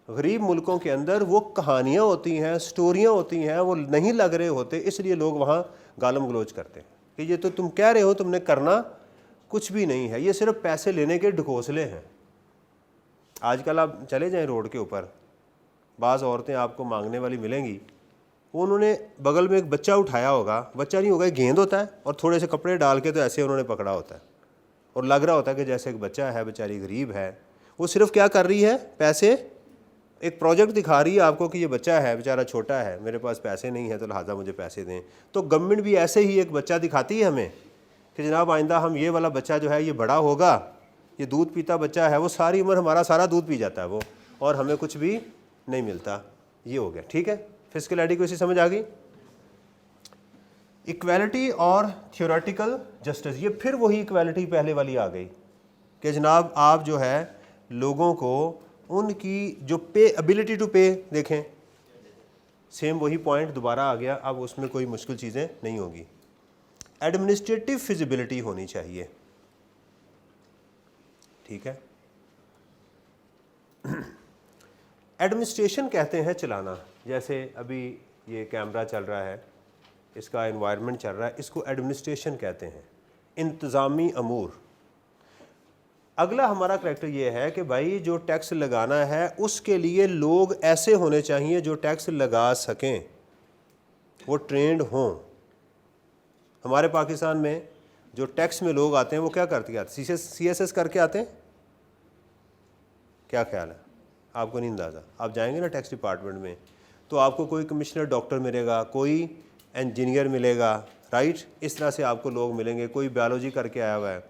गरीब मुल्कों के अंदर वो कहानियाँ होती हैं, स्टोरियाँ होती हैं, वो नहीं लग रहे होते, इसलिए लोग वहाँ गालम गलोच करते हैं कि ये तो तुम कह रहे हो, तुमने करना कुछ भी नहीं है, ये सिर्फ पैसे लेने के ढकोसले हैं। आजकल आप चले जाएं रोड के ऊपर, बाज़ औरतें आपको मांगने वाली मिलेंगी, वो उन्होंने बगल में एक बच्चा उठाया होगा, बच्चा नहीं होगा, गेंद होता है, और थोड़े से कपड़े डाल के तो ऐसे उन्होंने पकड़ा होता है, और लग रहा होता है कि जैसे एक बच्चा है, बेचारी गरीब है। वो सिर्फ क्या कर रही है, पैसे, एक प्रोजेक्ट दिखा रही है आपको कि ये बच्चा है, बेचारा छोटा है, मेरे पास पैसे नहीं है, तो लिहाजा मुझे पैसे दें। तो गवर्नमेंट भी ऐसे ही एक बच्चा दिखाती है हमें कि जनाब आइंदा हम ये वाला बच्चा जो है ये बड़ा होगा, ये दूध पीता बच्चा है, वो सारी उम्र हमारा सारा दूध पी जाता है वो, और हमें कुछ भी नहीं मिलता। ये हो गया, ठीक है। फिस्कल एडिक्वेसी समझ आ गई। इक्वालिटी और थ्योरेटिकल जस्टिस, ये फिर वही इक्वालिटी पहले वाली आ गई कि जनाब आप जो है लोगों को उनकी जो पे, एबिलिटी टू पे, देखें सेम वही पॉइंट दोबारा आ गया, अब उसमें कोई मुश्किल चीज़ें नहीं होगी। एडमिनिस्ट्रेटिव फिजिबिलिटी होनी चाहिए, ठीक है। एडमिनिस्ट्रेशन कहते हैं चलाना, जैसे अभी ये कैमरा चल रहा है, इसका एनवायरनमेंट चल रहा है, इसको एडमिनिस्ट्रेशन कहते हैं। इंतज़ामी अमूर। अगला हमारा करैक्टर ये है कि भाई जो टैक्स लगाना है उसके लिए लोग ऐसे होने चाहिए जो टैक्स लगा सकें, वो ट्रेंड हों। हमारे पाकिस्तान में जो टैक्स में लोग आते हैं वो क्या करते आते हैं? CSS करके आते हैं। क्या ख्याल है आपको? नहीं अंदाज़ा। आप जाएंगे ना टैक्स डिपार्टमेंट में तो आपको कोई कमिश्नर डॉक्टर मिलेगा, कोई इंजीनियर मिलेगा, राइट। इस तरह से आपको लोग मिलेंगे। कोई बायोलॉजी करके आया हुआ है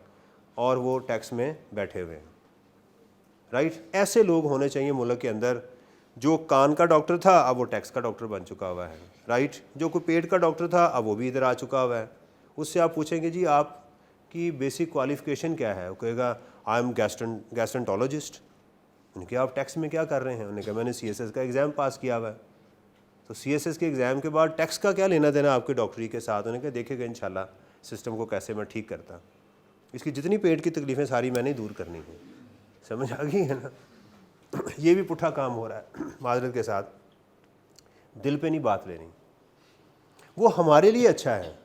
और वो टैक्स में बैठे हुए हैं, राइट। ऐसे लोग होने चाहिए मुल्क के अंदर। जो कान का डॉक्टर था अब वो टैक्स का डॉक्टर बन चुका हुआ है, राइट। जो कोई पेट का डॉक्टर था अब वो भी इधर आ चुका हुआ है। उससे आप पूछेंगे जी आपकी बेसिक क्वालिफ़िकेशन क्या है? वो कहेगा आई एम गैस्ट्रेंटोलॉजिस्ट। उनके आप टैक्स में क्या कर रहे हैं? उन्होंने कहा मैंने CSS का एग्ज़ाम पास किया हुआ है। तो CSS के एग्ज़ाम के बाद टैक्स का क्या लेना देना आपके डॉक्टरी के साथ? उन्होंने कहा देखेगा इंशाल्लाह सिस्टम को कैसे मैं ठीक करता। इसकी जितनी पेट की तकलीफ़ें सारी मैंने दूर करनी है। समझ आ गई है ना? ये भी पुट्ठा काम हो रहा है, माजरत के साथ। दिल पे नहीं बात लेनी। वो हमारे लिए अच्छा है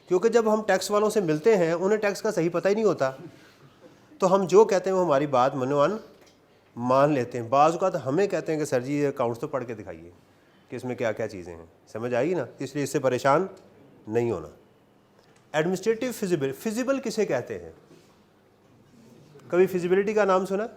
क्योंकि जब हम टैक्स वालों से मिलते हैं उन्हें टैक्स का सही पता ही नहीं होता, तो हम जो कहते हैं वो हमारी बात मनोअन मान लेते हैं। बाज़ औक़ात हमें कहते हैं कि सर जी ये अकाउंट्स तो पढ़ के दिखाइए कि इसमें क्या क्या चीज़ें हैं। समझ आई ना? इसलिए इससे परेशान नहीं होना। एडमिनिस्ट्रेटिव फिजिबल किसे कहते हैं? कभी फिजिबिलिटी का नाम सुना?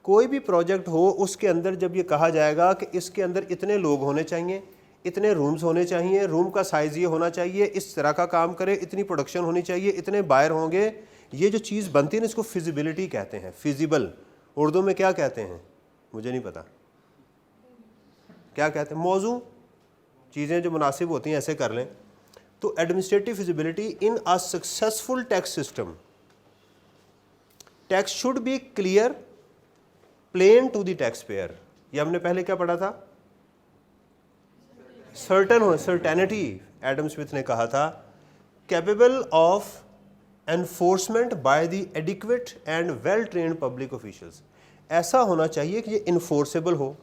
कोई भी प्रोजेक्ट हो उसके अंदर जब ये कहा जाएगा कि इसके अंदर इतने लोग होने चाहिए, इतने रूम्स होने चाहिए, रूम का साइज़ ये होना चाहिए, इस तरह का काम करे, इतनी प्रोडक्शन होनी चाहिए, इतने बायर होंगे, ये जो चीज़ बनती है ना इसको फिजिबिलिटी कहते हैं। फिजिबल उर्दू में क्या कहते हैं? मुझे नहीं पता क्या कहते हैं। मौजू चीज़ें जो मुनासिब होती हैं ऐसे कर लें। तो administrative feasibility in a successful tax system, tax should be clear plain to the tax payer. ये हमने पहले क्या पढ़ा था? सर्टेनिटी। एडम स्मिथ ने कहा था capable of enforcement by the adequate and well trained public officials. ऐसा होना चाहिए कि ये इन्फोर्सेबल हो।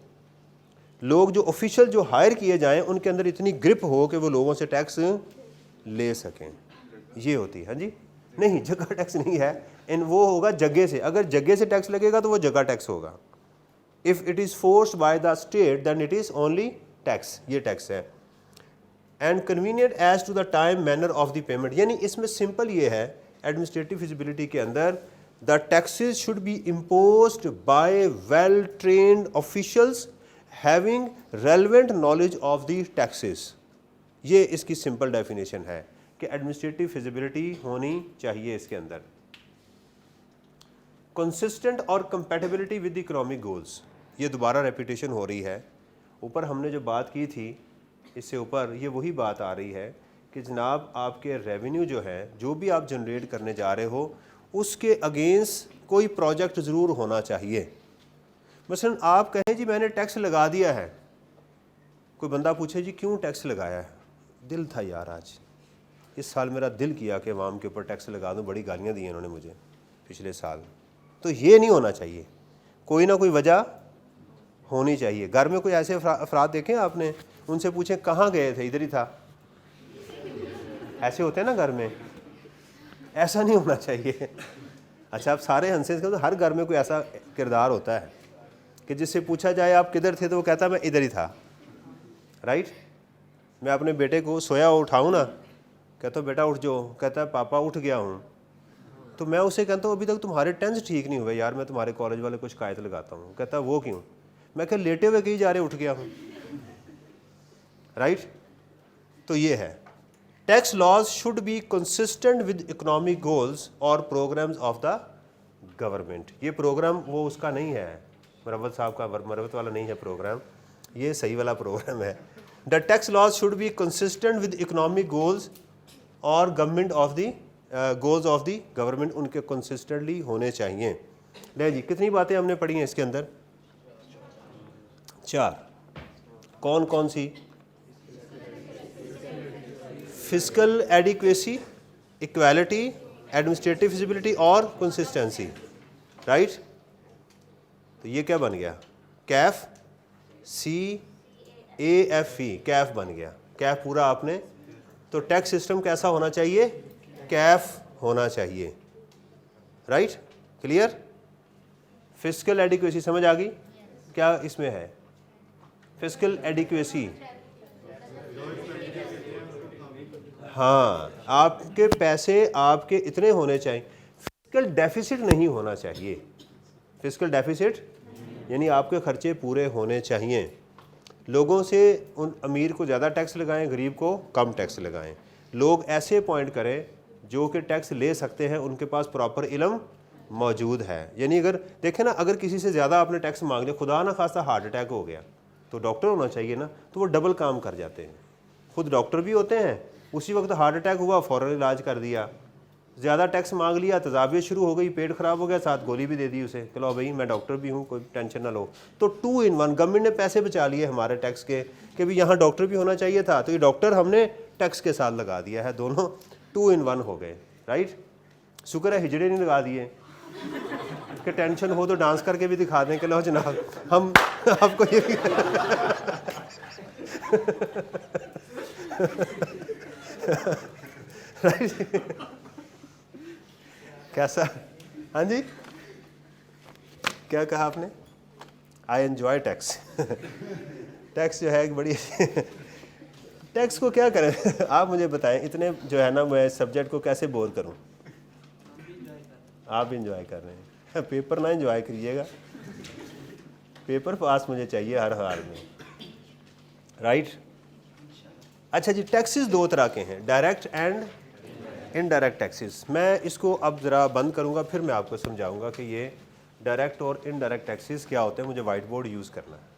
लोग जो ऑफिशियल जो हायर किए जाएं उनके अंदर इतनी ग्रिप हो कि वो लोगों से टैक्स ले सकें। ये होती है। हाँ जी, नहीं जगह टैक्स नहीं है, इन वो होगा जगह से। अगर जगह से टैक्स लगेगा तो वो जगह टैक्स होगा। If it is forced by the state then it is only tax. ये टैक्स है। And convenient as to the time manner of the payment. यानी इसमें सिंपल ये है एडमिनिस्ट्रेटिव फिजिबिलिटी के अंदर, the taxes should be imposed by well trained officials having relevant knowledge of the taxes. ये इसकी सिंपल डेफिनेशन है कि एडमिनिस्ट्रेटिव फिजिबिलिटी होनी चाहिए इसके अंदर। कंसिस्टेंट और कंपैटिबिलिटी विद इकोनॉमिक गोल्स, ये दोबारा रेपिटेशन हो रही है। ऊपर हमने जो बात की थी इससे ऊपर ये वही बात आ रही है कि जनाब आपके रेवेन्यू जो है, जो भी आप जनरेट करने जा रहे हो उसके अगेंस्ट कोई प्रोजेक्ट ज़रूर होना चाहिए। मसलन आप कहें जी मैंने टैक्स लगा दिया है, कोई बंदा पूछे जी क्यों टैक्स लगाया है? दिल था यार आज इस साल मेरा दिल किया कि अवाम के ऊपर टैक्स लगा दूँ, बड़ी गालियाँ दी इन्होंने मुझे पिछले साल। तो ये नहीं होना चाहिए, कोई ना कोई वजह होनी चाहिए। घर में कोई ऐसे अफराद देखें आपने, उनसे पूछें कहाँ गए थे? इधर ही था। ऐसे होते हैं ना घर में, ऐसा नहीं होना चाहिए। अच्छा आप सारे हंसे, तो हर घर में कोई ऐसा किरदार होता है कि जिससे पूछा जाए आप किधर थे तो वो कहता मैं इधर ही था, राइट। मैं अपने बेटे को सोया उठाऊँ ना, कहता बेटा उठ जाओ, कहता है पापा उठ गया हूँ। तो मैं उसे कहता हूँ अभी तक तुम्हारे टेंस ठीक नहीं हुए यार, मैं तुम्हारे कॉलेज वाले को शिकायत लगाता हूँ। कहता है वो क्यों? मैं कह लेटे हुए कहीं जा रहे उठ गया हूँ, राइट। तो ये है tax laws should be consistent with economic goals और प्रोग्राम्स ऑफ द गवर्नमेंट। ये प्रोग्राम वो उसका नहीं है, मरवत साहब का मरवत वाला नहीं है प्रोग्राम, ये सही वाला प्रोग्राम है। The tax laws should be consistent with economic goals और government of the goals of the government, उनके कंसिस्टेंटली होने चाहिए। ले जी कितनी बातें हमने पढ़ी हैं इसके अंदर? 4। कौन कौन सी? Fiscal adequacy, equality, administrative feasibility और कंसिस्टेंसी, राइट। तो ये क्या बन गया? कैफ CAFE, कैफ बन गया। कैफ पूरा आपने, तो टैक्स सिस्टम कैसा होना चाहिए? कैफ होना चाहिए। Right, clear? फिस्कल एडिक्वेसी समझ आ गई? क्या इसमें है फिस्कल एडिक्वेसी? हाँ, आपके पैसे आपके इतने होने चाहिए, फिस्कल डेफिसिट नहीं होना चाहिए। फिस्कल डेफिसिट यानी आपके खर्चे पूरे होने चाहिए। लोगों से उन अमीर को ज़्यादा टैक्स लगाएं, गरीब को कम टैक्स लगाएं। लोग ऐसे पॉइंट करें जो कि टैक्स ले सकते हैं, उनके पास प्रॉपर इल्म मौजूद है। यानी अगर देखें ना, अगर किसी से ज़्यादा आपने टैक्स मांग लिया, खुदा ना खास्ता हार्ट अटैक हो गया, तो डॉक्टर होना चाहिए ना, तो वो डबल काम कर जाते हैं। खुद डॉक्टर भी होते हैं, उसी वक्त हार्ट अटैक हुआ फ़ौरन इलाज कर दिया। ज़्यादा टैक्स मांग लिया, तजावियत शुरू हो गई, पेट ख़राब हो गया, साथ गोली भी दे दी उसे, चलो भाई मैं डॉक्टर भी हूँ, कोई टेंशन ना लो। तो 2 in 1 गवर्नमेंट ने पैसे बचा लिए हमारे टैक्स के कि भी यहाँ डॉक्टर भी होना चाहिए था, तो ये डॉक्टर हमने टैक्स के साथ लगा दिया है, दोनों 2 in 1 हो गए। राइट, शुक्र है हिजड़े नहीं लगा दिए कि टेंशन हो तो डांस करके भी दिखा दें कि लो जनाब हम आपको ये राइट कैसा? हाँ जी, क्या कहा आपने? I enjoy tax. टैक्स जो है एक बड़ी टैक्स को क्या करें आप मुझे बताएं, इतने जो है ना मैं सब्जेक्ट को कैसे बोर करूं? आप इंजॉय कर रहे हैं, पेपर ना इंजॉय करिएगा, पेपर पास मुझे चाहिए हर हाल में। राइट, अच्छा जी, टैक्सेस 2 तरह के हैं, डायरेक्ट एंड इनडायरेक्ट टैक्सेस। मैं इसको अब ज़रा बंद करूंगा, फिर मैं आपको समझाऊंगा कि ये डायरेक्ट और इनडायरेक्ट टैक्सेस क्या होते हैं। मुझे वाइट बोर्ड यूज़ करना है।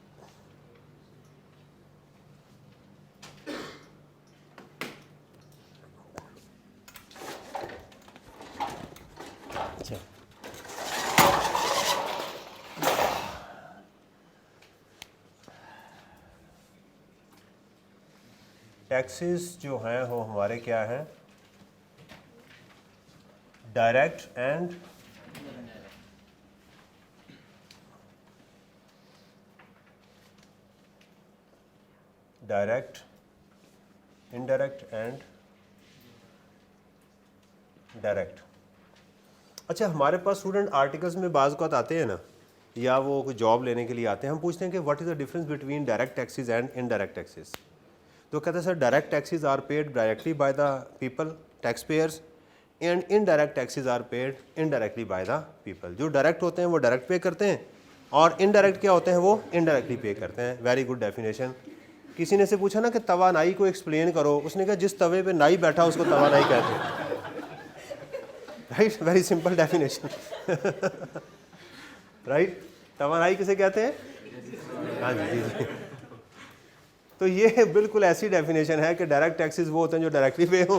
टैक्सेस जो हैं वो हमारे क्या हैं? Direct and direct, indirect and direct. अच्छा, हमारे पास स्टूडेंट आर्टिकल्स में बाज़ औक़ात आते हैं ना, या वो कोई जॉब लेने के लिए आते हैं, हम पूछते हैं कि what is the difference between direct taxes and indirect taxes. तो कहते हैं sir direct taxes are paid directly by the people, tax payers, and indirect taxes are paid indirectly by the people. जो डायरेक्ट होते हैं वो डायरेक्ट पे करते हैं, और इनडायरेक्ट क्या होते हैं वो इनडायरेक्टली पे करते हैं। Very good definition. किसी ने से पूछा ना कि तवानाई को एक्सप्लेन करो, उसने कहा जिस तवे पे नाई बैठा उसको तवानाई कहते हैं। Right, very simple definition. Right, तवानाई किसे कहते हैं? हाँ जी जी। तो ये बिल्कुल ऐसी डेफिनेशन है कि डायरेक्ट टैक्सेस वो होते हैं जो डायरेक्टली पे हो,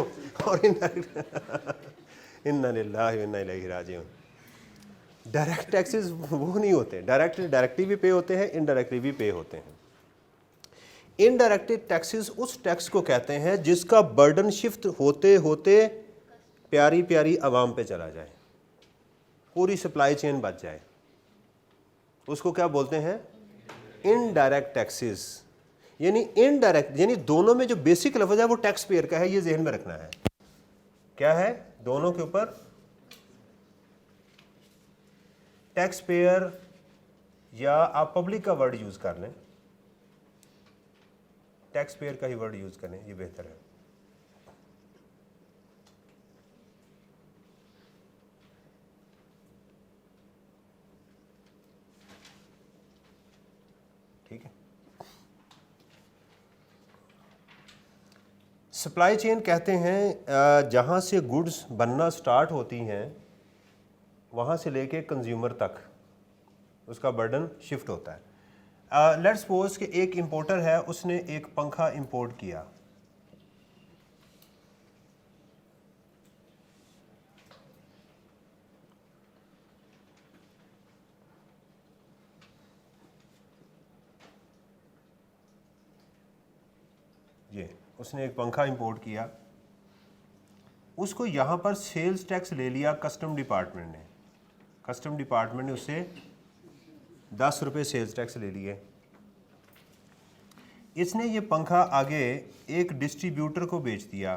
और इनडायरेक्ट इन्ना लिल्लाहि व इन्ना इलैहि राजिऊन। डायरेक्ट टैक्सेस वो नहीं होते, डायरेक्टली भी पे होते हैं, इनडायरेक्टली भी पे होते हैं। इनडायरेक्ट टैक्सेस उस टैक्स को कहते हैं जिसका बर्डन शिफ्ट होते होते प्यारी प्यारी आवाम पे चला जाए, पूरी सप्लाई चेन बच जाए, उसको क्या बोलते हैं? Indirect taxes. यानी इनडायरेक्ट यानी दोनों में जो बेसिक लफ्ज़ है वो टैक्स पेयर का है, ये जहन में रखना है। क्या है? दोनों के ऊपर टैक्स पेयर, या आप पब्लिक का वर्ड यूज़ कर लें, टैक्स पेयर का ही वर्ड यूज़ करें, ये बेहतर है। ठीक है। सप्लाई चेन कहते हैं जहाँ से गुड्स बनना स्टार्ट होती हैं वहाँ से लेके कंज्यूमर तक उसका बर्डन शिफ्ट होता है। लेट्स सपोज कि एक इंपोर्टर है, उसने एक पंखा इंपोर्ट किया, ये उसने एक पंखा इंपोर्ट किया, उसको यहाँ पर सेल्स टैक्स ले लिया कस्टम डिपार्टमेंट ने। कस्टम डिपार्टमेंट ने उससे 10 रुपये सेल्स टैक्स ले लिए। इसने ये पंखा आगे एक डिस्ट्रीब्यूटर को बेच दिया,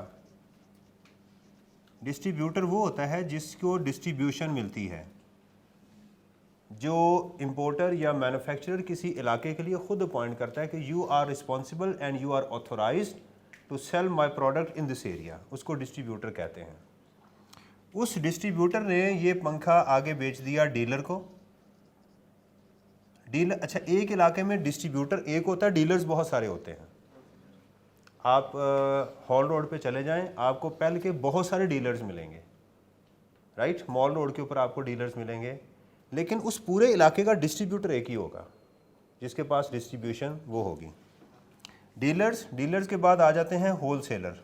डिस्ट्रीब्यूटर वो होता है जिसको डिस्ट्रीब्यूशन मिलती है, जो इंपोर्टर या मैन्युफैक्चरर किसी इलाके के लिए ख़ुद अपॉइंट करता है कि you are responsible and you are authorised to sell my product in this area, उसको डिस्ट्रीब्यूटर कहते हैं। उस डिस्ट्रीब्यूटर ने ये पंखा आगे बेच दिया डीलर को। डीलर, अच्छा, एक इलाके में डिस्ट्रीब्यूटर एक होता है, डीलर्स बहुत सारे होते हैं। आप हॉल रोड पे चले जाएं, आपको पहले के बहुत सारे डीलर्स मिलेंगे, राइट। मॉल रोड के ऊपर आपको डीलर्स मिलेंगे, लेकिन उस पूरे इलाके का डिस्ट्रीब्यूटर एक ही होगा, जिसके पास डिस्ट्रीब्यूशन वो होगी। डीलर्स के बाद आ जाते हैं होलसेलर,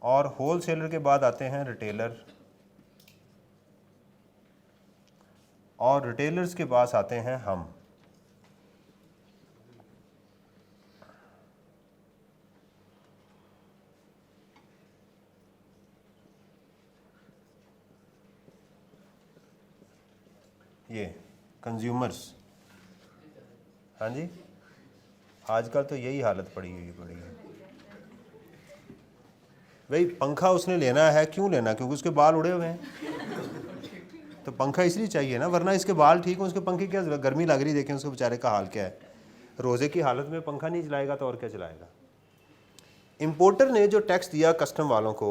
और होलसेलर के बाद आते हैं रिटेलर, और रिटेलर्स के पास आते हैं हम। ये कंज्यूमर्स। हाँ जी, आजकल तो यही हालत पड़ी है भाई। पंखा उसने लेना है, क्यों लेना? क्योंकि उसके बाल उड़े हुए हैं, तो पंखा इसलिए चाहिए ना, वरना इसके बाल ठीक हो, उसके पंखे क्या, गर्मी लग रही, देखें उसके बेचारे का हाल क्या है। रोज़े की हालत में पंखा नहीं चलाएगा तो और क्या चलाएगा। इंपोर्टर ने जो टैक्स दिया कस्टम वालों को,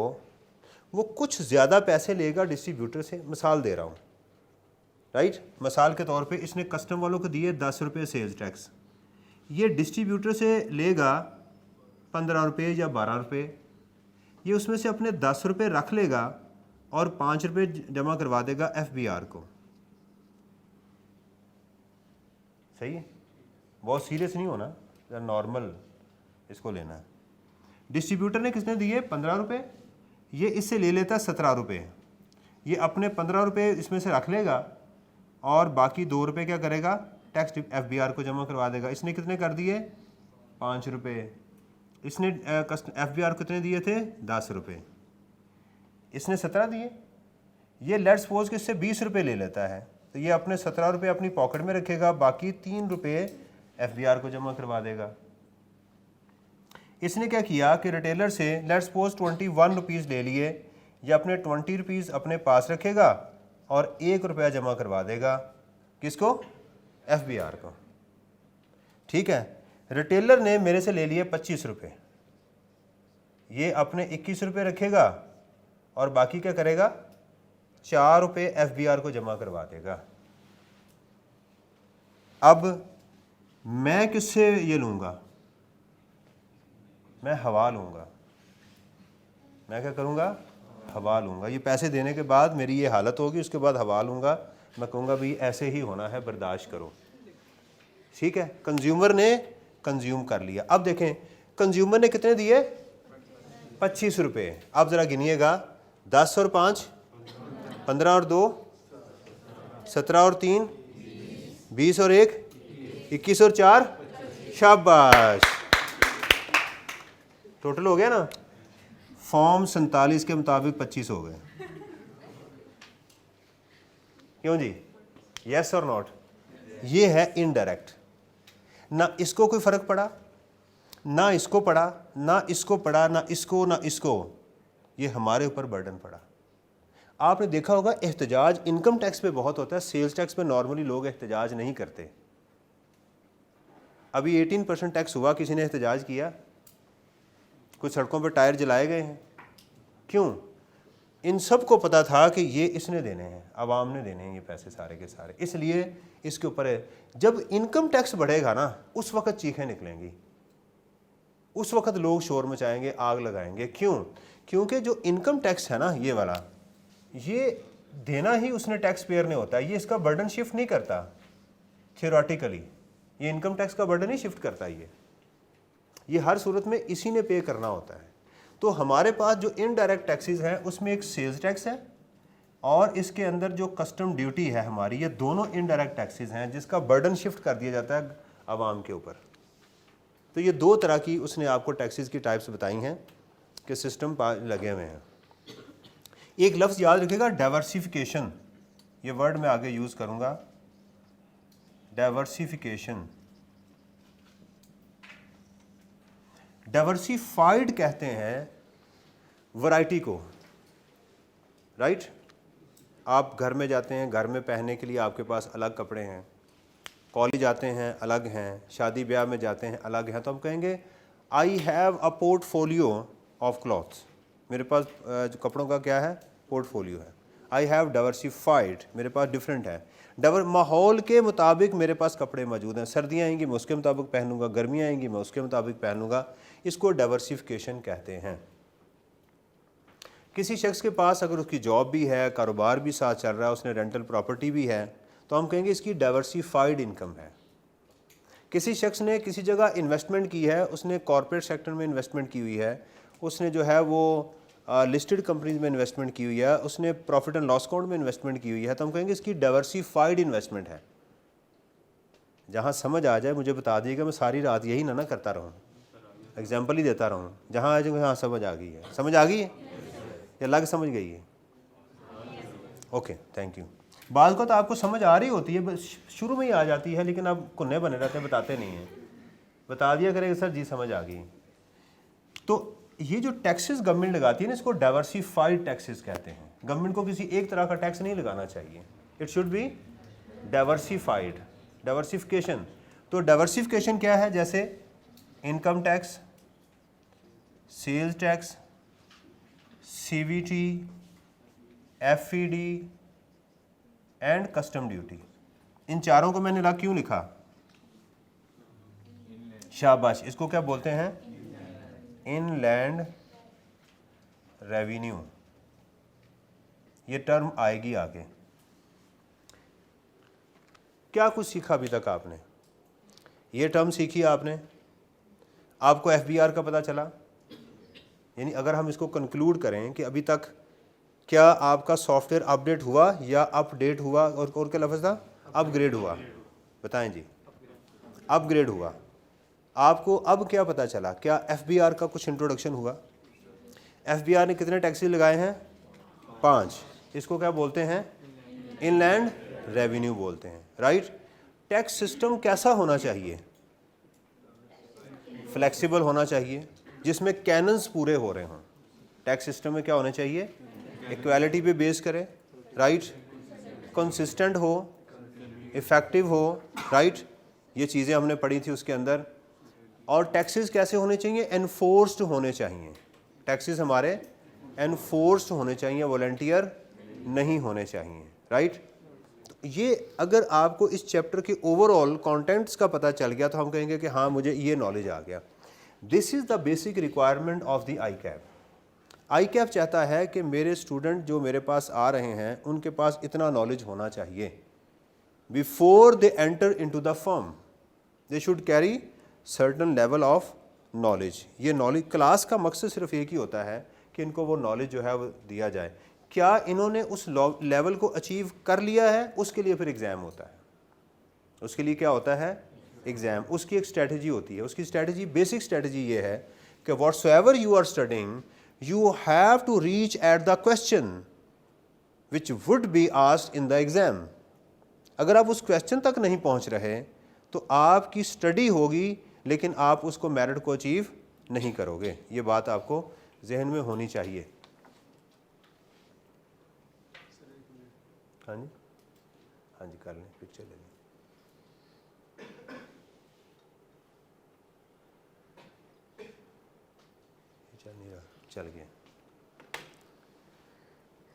वो कुछ ज़्यादा पैसे लेगा डिस्ट्रीब्यूटर से। मिसाल दे रहा हूँ, राइट। मिसाल के तौर पे इसने कस्टम वालों को दिए 10 रुपये सेल्स टैक्स, ये डिस्ट्रीब्यूटर से लेगा 15 रुपये या 12 रुपये। ये उसमें से अपने 10 रुपये रख लेगा और 5 रुपये जमा करवा देगा FBR को। सही है, बहुत सीरियस नहीं होना, नॉर्मल इसको लेना है। डिस्ट्रीब्यूटर ने किसने दिए 15 रुपये, ये इससे ले लेता 17 रुपये। ये अपने 15 रुपये इसमें से रख लेगा और बाकी 2 रुपये क्या करेगा, टैक्स FBR को जमा करवा देगा। इसने कितने कर दिए 5 रुपये, इसने FBR कितने दिए थे 10 रुपये, इसने 17 दिए। ये लेट्स सपोज कि इससे 20 रुपये ले लेता है, तो ये अपने 17 रुपये अपनी पॉकेट में रखेगा, बाकी 3 रुपये FBR को जमा करवा देगा। इसने क्या किया कि रिटेलर से लेट्स सपोज 21 रुपीज़ ले लिए, ये अपने 20 रुपीज़ अपने पास रखेगा और 1 रुपया जमा करवा देगा, किसको, FBR को। ठीक है, रिटेलर ने मेरे से ले लिए 25 रुपये, ये अपने 21 रुपये रखेगा और बाकी क्या करेगा, 4 रुपये FBR को जमा करवा देगा। अब मैं किससे ये लूँगा, मैं हवा लूँगा। मैं क्या करूँगा, हवा लूँगा। ये पैसे देने के बाद मेरी ये हालत होगी, उसके बाद हवा लूँगा। मैं कहूँगा भाई ऐसे ही होना है, बर्दाश्त करो। ठीक है, कंज्यूमर ने कंज्यूम कर लिया। अब देखें कंज्यूमर ने कितने दिए 25 रुपये। अब ज़रा गिनिएगा, 10 और 5 15 और 2 17 और 3 20 और 1 21 और 4 शाबाश, टोटल हो गया ना। फॉर्म 47 के मुताबिक 25 हो गए। क्यों जी, यस और नॉट? ये है इनडायरेक्ट। ना इसको कोई फ़र्क पड़ा, ना इसको पड़ा, ना इसको पड़ा, ना इसको, ना इसको, ये हमारे ऊपर बर्डन पड़ा। आपने देखा होगा एहतजाज इनकम टैक्स पे बहुत होता है, सेल्स टैक्स पे नॉर्मली लोग एहतजाज नहीं करते। अभी 18% टैक्स हुआ, किसी ने एहतजाज किया? कुछ सड़कों पर टायर जलाए गए हैं। क्यों? इन सब को पता था कि ये इसने देने हैं, आवाम ने देने हैं ये पैसे सारे के सारे, इसलिए इसके ऊपर है। जब इनकम टैक्स बढ़ेगा ना, उस वक्त चीखें निकलेंगी, उस वक्त लोग शोर मचाएंगे, आग लगाएंगे। क्यों? क्योंकि जो इनकम टैक्स है ना, ये वाला, ये देना ही उसने टैक्स पेयर ने होता है, ये इसका बर्डन शिफ्ट नहीं करता। थियोरेटिकली ये इनकम टैक्स का बर्डन ही शिफ्ट करता है, ये हर सूरत में इसी ने पे करना होता है। तो हमारे पास जो इनडायरेक्ट टैक्सेस हैं उसमें एक सेल्स टैक्स है और इसके अंदर जो कस्टम ड्यूटी है हमारी, ये दोनों इनडायरेक्ट टैक्सेस हैं जिसका बर्डन शिफ्ट कर दिया जाता है आवाम के ऊपर। तो ये दो तरह की उसने आपको टैक्सेस की टाइप्स बताई हैं कि सिस्टम लगे हुए हैं। एक लफ्ज़ याद रखिएगा, डाइवर्सिफिकेशन, ये वर्ड मैं आगे यूज़ करूँगा, डाइवर्सिफिकेशन। डाइवर्सिफाइड कहते हैं वैरायटी को, राइट। आप घर में जाते हैं, घर में पहनने के लिए आपके पास अलग कपड़े हैं, कॉलेज जाते हैं अलग हैं, शादी ब्याह में जाते हैं अलग हैं, तो हम कहेंगे I have a portfolio of clothes, मेरे पास जो कपड़ों का क्या है, पोर्टफोलियो है। आई हैव डाइवर्सिफाइड, मेरे पास डिफरेंट है, माहौल के मुताबिक मेरे पास कपड़े मौजूद हैं, सर्दियाँ आएंगी मैं उसके मुताबिक पहनूंगा, गर्मियाँ आएंगी मैं उसके मुताबिक पहनूंगा, इसको डाइवर्सिफिकेशन कहते हैं। किसी शख्स के पास अगर उसकी जॉब भी है, कारोबार भी साथ चल रहा है, उसने रेंटल प्रॉपर्टी भी है, तो हम कहेंगे इसकी डाइवर्सिफाइड इनकम है। किसी शख्स ने किसी जगह इन्वेस्टमेंट की है, उसने कॉरपोरेट सेक्टर में इन्वेस्टमेंट की हुई है, उसने जो है वो लिस्टेड कंपनीज में इन्वेस्टमेंट की हुई है, उसने प्रॉफिट एंड लॉस अकाउंट में इन्वेस्टमेंट की हुई है, तो हम कहेंगे इसकी डाइवर्सिफाइड इन्वेस्टमेंट है। जहाँ समझ आ जाए मुझे बता दीजिएगा, मैं सारी रात यही ना करता रहूँ, एग्जाम्पल ही देता रहूँ, जहाँ आ जाएंगे हाँ समझ आ गई है, समझ आ गई है या अलग समझ गई है? Okay, thank you. बात को तो आपको समझ आ रही होती है, बस शुरू में ही आ जाती है, लेकिन आप कुन्ने बने रहते हैं, बताते नहीं हैं। बता दिया करेंगे सर जी समझ आ गई। तो ये जो टैक्सेस गवर्नमेंट लगाती है ना, इसको डाइवर्सिफाइड टैक्सेस कहते हैं। गवर्नमेंट को किसी एक तरह का टैक्स नहीं लगाना चाहिए, it should be diversified, diversification. तो डाइवर्सिफिकेशन क्या है? जैसे income tax, sales tax, CVT, FED and custom duty. इन चारों को मैंने क्यों लिखा? शाबाश, इसको क्या बोलते हैं? Inland revenue. ये टर्म आएगी आगे। क्या कुछ सीखा अभी तक आपने? ये टर्म सीखी आपने, आपको एफबीआर का पता चला। यानी अगर हम इसको कंक्लूड करें कि अभी तक क्या आपका सॉफ्टवेयर अपडेट हुआ या अपडेट हुआ, और क्या लफ्ज़ था? अपग्रेड हुआ। बताएं जी, अपग्रेड हुआ। आपको अब क्या पता चला? क्या एफबीआर का कुछ इंट्रोडक्शन हुआ? एफबीआर ने कितने टैक्सेस लगाए हैं? 5। इसको क्या बोलते हैं? इनलैंड रेवेन्यू बोलते हैं, राइट। टैक्स सिस्टम कैसा होना चाहिए? फ्लेक्सिबल होना चाहिए, जिसमें कैनन्स पूरे हो रहे हों। टैक्स सिस्टम में क्या होना चाहिए? इक्वालिटी पे बेस करे, राइट, कंसिस्टेंट हो, इफ़ेक्टिव हो, राइट। ये चीज़ें हमने पढ़ी थी उसके अंदर। और टैक्सेस कैसे होने चाहिए? एनफोर्स्ड होने चाहिए। टैक्सेस हमारे एनफोर्स्ड होने चाहिए, वॉलंटियर नहीं होने चाहिए, राइट। तो ये अगर आपको इस चैप्टर के ओवरऑल कंटेंट्स का पता चल गया तो हम कहेंगे कि हाँ मुझे ये नॉलेज आ गया। This is the basic requirement of the I cap. I cap चाहता है कि मेरे स्टूडेंट जो मेरे पास आ रहे हैं उनके पास इतना नॉलेज होना चाहिए। Before they enter into the firm they should carry certain level of knowledge. ये नॉलेज, क्लास का मकसद सिर्फ एक ही होता है कि इनको वो नॉलेज जो है वो दिया जाए। क्या इन्होंने उस लेवल को अचीव कर लिया है? उसके लिए फिर एग्ज़ाम होता है। उसके लिए क्या होता है? एग्ज़ाम। उसकी एक स्ट्रेटजी होती है। उसकी स्ट्रेटजी, बेसिक स्ट्रेटजी ये है कि whatsoever you are studying you have to reach at the question which would be asked in the exam। अगर आप उस क्वेश्चन तक नहीं पहुंच रहे तो आपकी स्टडी होगी लेकिन आप उसको मेरिट को अचीव नहीं करोगे। ये बात आपको जहन में होनी चाहिए। हाँ जी, हाँ जी, कर लें, पिक्चर ले लें। चल गया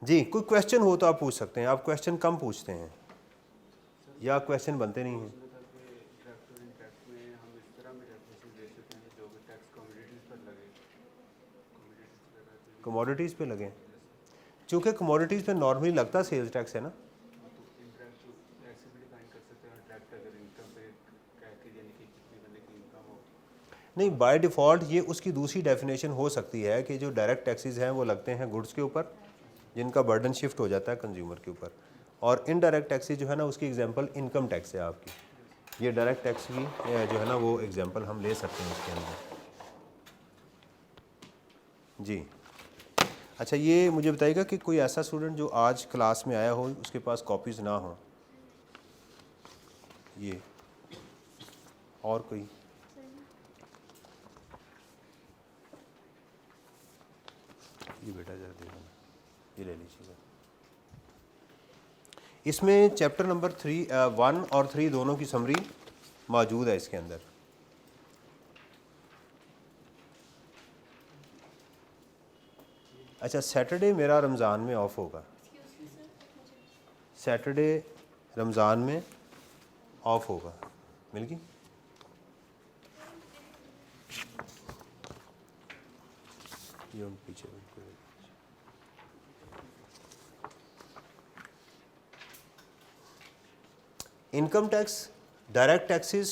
जी। कोई क्वेश्चन हो तो आप पूछ सकते हैं। आप क्वेश्चन कम पूछते हैं या क्वेश्चन बनते नहीं हैं? कमोडिटीज़ पे लगे, चूँकि कमोडिटीज़ पे नॉर्मली लगता सेल्स टैक्स है ना। नहीं, बाय डिफ़ॉल्ट ये उसकी दूसरी डेफिनेशन हो सकती है कि जो डायरेक्ट टैक्सेस हैं वो लगते हैं गुड्स के ऊपर, जिनका बर्डन शिफ्ट हो जाता है कंज्यूमर के ऊपर। और इनडायरेक्ट टैक्सेस जो है ना, उसकी एग्जांपल इनकम टैक्स है आपकी। ये डायरेक्ट टैक्स की जो है ना वो एग्जांपल हम ले सकते हैं उसके अंदर जी। अच्छा, ये मुझे बताइएगा कि कोई ऐसा स्टूडेंट जो आज क्लास में आया हो उसके पास कॉपीज़ ना हो? ये और कोई? जी बेटा जल्दी ये ले लीजिएगा। इसमें चैप्टर नंबर 1 और 3 दोनों की समरी मौजूद है इसके अंदर। अच्छा, सैटरडे मेरा रमज़ान में ऑफ होगा, सैटरडे रमज़ान में ऑफ होगा, मिल गई? ये पीछे income tax, direct taxes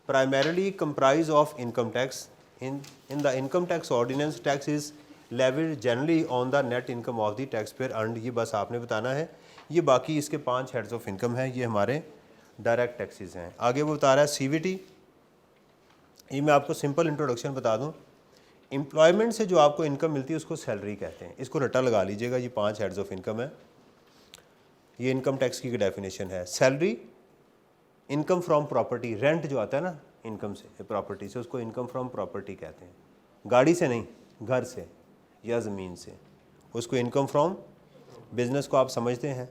primarily comprise of income tax. In the income tax ordinance, tax is levied generally on the net income of the taxpayer earned. ये बस आपने बताना है। ये बाकी इसके 5 हेड्स ऑफ इनकम है, ये हमारे डायरेक्ट टैक्सेस हैं। आगे वो बता रहा है CVT। ये मैं आपको सिंपल इंट्रोडक्शन बता दूं। एम्प्लॉयमेंट से जो आपको इनकम मिलती है उसको सैलरी कहते हैं। इसको रट्टा लगा लीजिएगा, ये 5 हेड्स ऑफ इनकम है। ये इनकम टैक्स की डेफिनेशन है। Salary, income from property, rent जो आता है ना इनकम से, प्रॉपर्टी से, उसको इनकम फ्रॉम प्रॉपर्टी कहते हैं। गाड़ी से नहीं, घर से या ज़मीन से, उसको इनकम फ्रॉम। बिजनेस को आप समझते हैं।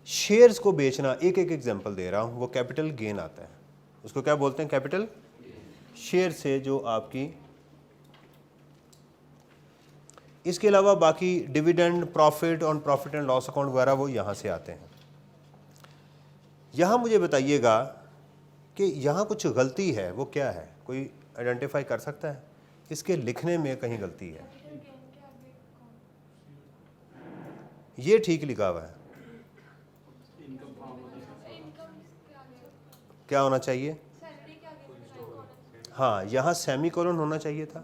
शेयर्स को बेचना, एक एग्जांपल दे रहा हूँ, वो कैपिटल गेन आता है। उसको क्या बोलते हैं? कैपिटल। शेयर से जो आपकी, इसके अलावा बाकी डिविडेंड, प्रॉफिट और प्रॉफिट एंड लॉस अकाउंट वगैरह वो यहाँ से आते हैं। यहाँ मुझे बताइएगा कि यहाँ कुछ गलती है, वो क्या है? कोई आइडेंटिफाई कर सकता है? इसके लिखने में कहीं गलती है। ये ठीक लिखा हुआ है, क्या होना चाहिए? हाँ, यहाँ सेमी कोलन होना चाहिए था,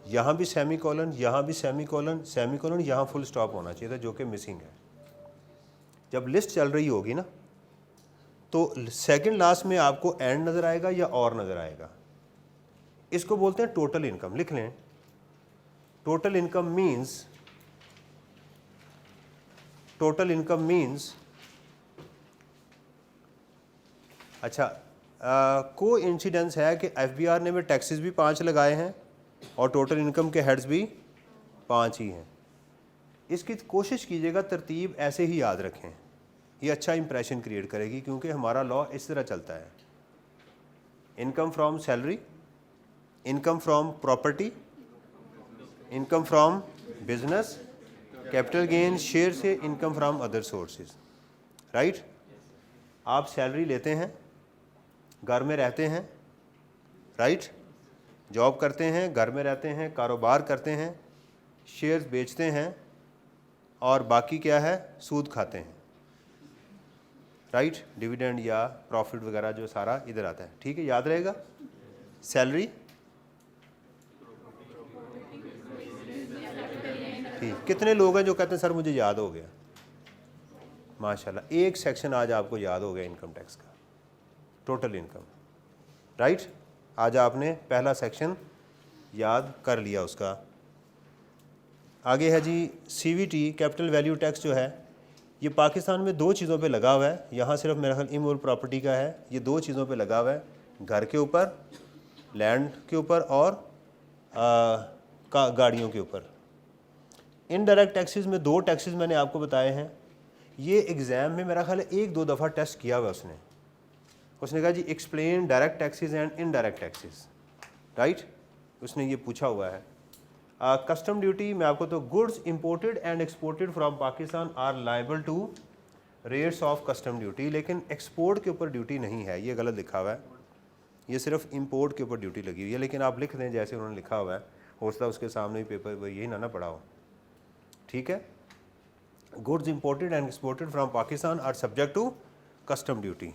यहाँ भी सेमी कोलन, यहाँ भी सेमी कोलन, सेमी कोलन, यहाँ फुल स्टॉप होना चाहिए था, जो कि मिसिंग है। जब लिस्ट चल रही होगी ना, तो सेकंड लास्ट में आपको एंड नज़र आएगा या और नज़र आएगा। इसको बोलते हैं टोटल इनकम। लिख लें, total income means, total income means, अच्छा, को इंसिडेंस है कि FBR ने में टैक्सेस भी 5 लगाए हैं और टोटल इनकम के हेड्स भी 5 ही हैं। इसकी कोशिश कीजिएगा तरतीब ऐसे ही याद रखें, ये अच्छा इंप्रेशन क्रिएट करेगी, क्योंकि हमारा लॉ इस तरह चलता है। Income from salary, income from property, income from business, capital gain, share से, income from other sources. Right? आप सैलरी लेते हैं, घर में रहते हैं, राइट? जॉब करते हैं, घर में रहते हैं, कारोबार करते हैं, शेयर्स बेचते हैं, और बाकी क्या है? सूद खाते हैं, राइट? डिविडेंड या प्रॉफिट वगैरह जो सारा इधर आता है। ठीक है, याद रहेगा। सैलरी, ठीक। कितने लोग हैं जो कहते हैं सर मुझे याद हो गया? माशाल्लाह, एक सेक्शन आज आपको याद हो गया इनकम टैक्स का, टोटल इनकम। राइट? आज आपने पहला सेक्शन याद कर लिया उसका। आगे है जी CVT, कैपिटल वैल्यू टैक्स जो है, ये पाकिस्तान में 2 चीज़ों पे लगा हुआ है। यहाँ सिर्फ मेरा ख्याल इमूवल प्रॉपर्टी का है। ये 2 चीज़ों पे लगा हुआ है, घर के ऊपर, लैंड के ऊपर, और गाड़ियों के ऊपर। इनडायरेक्ट टैक्सेस में 2 टैक्सेस मैंने आपको बताए हैं। ये एग्ज़ाम में मेरा ख्याल है 1-2 दफ़ा टेस्ट किया हुआ उसने कहा जी explain direct taxes and indirect taxes. Right? उसने ये पूछा हुआ है। कस्टम ड्यूटी में आपको तो goods imported and exported from Pakistan are liable to rates of custom duty, लेकिन एक्सपोर्ट के ऊपर ड्यूटी नहीं है, ये गलत लिखा हुआ है। ये सिर्फ इंपोर्ट के ऊपर ड्यूटी लगी हुई है, लेकिन आप लिख दें जैसे उन्होंने लिखा हुआ है, हो सकता है उसके सामने ही पेपर यही ना पड़ा हो। ठीक है, goods imported and exported from Pakistan are subject to custom duty.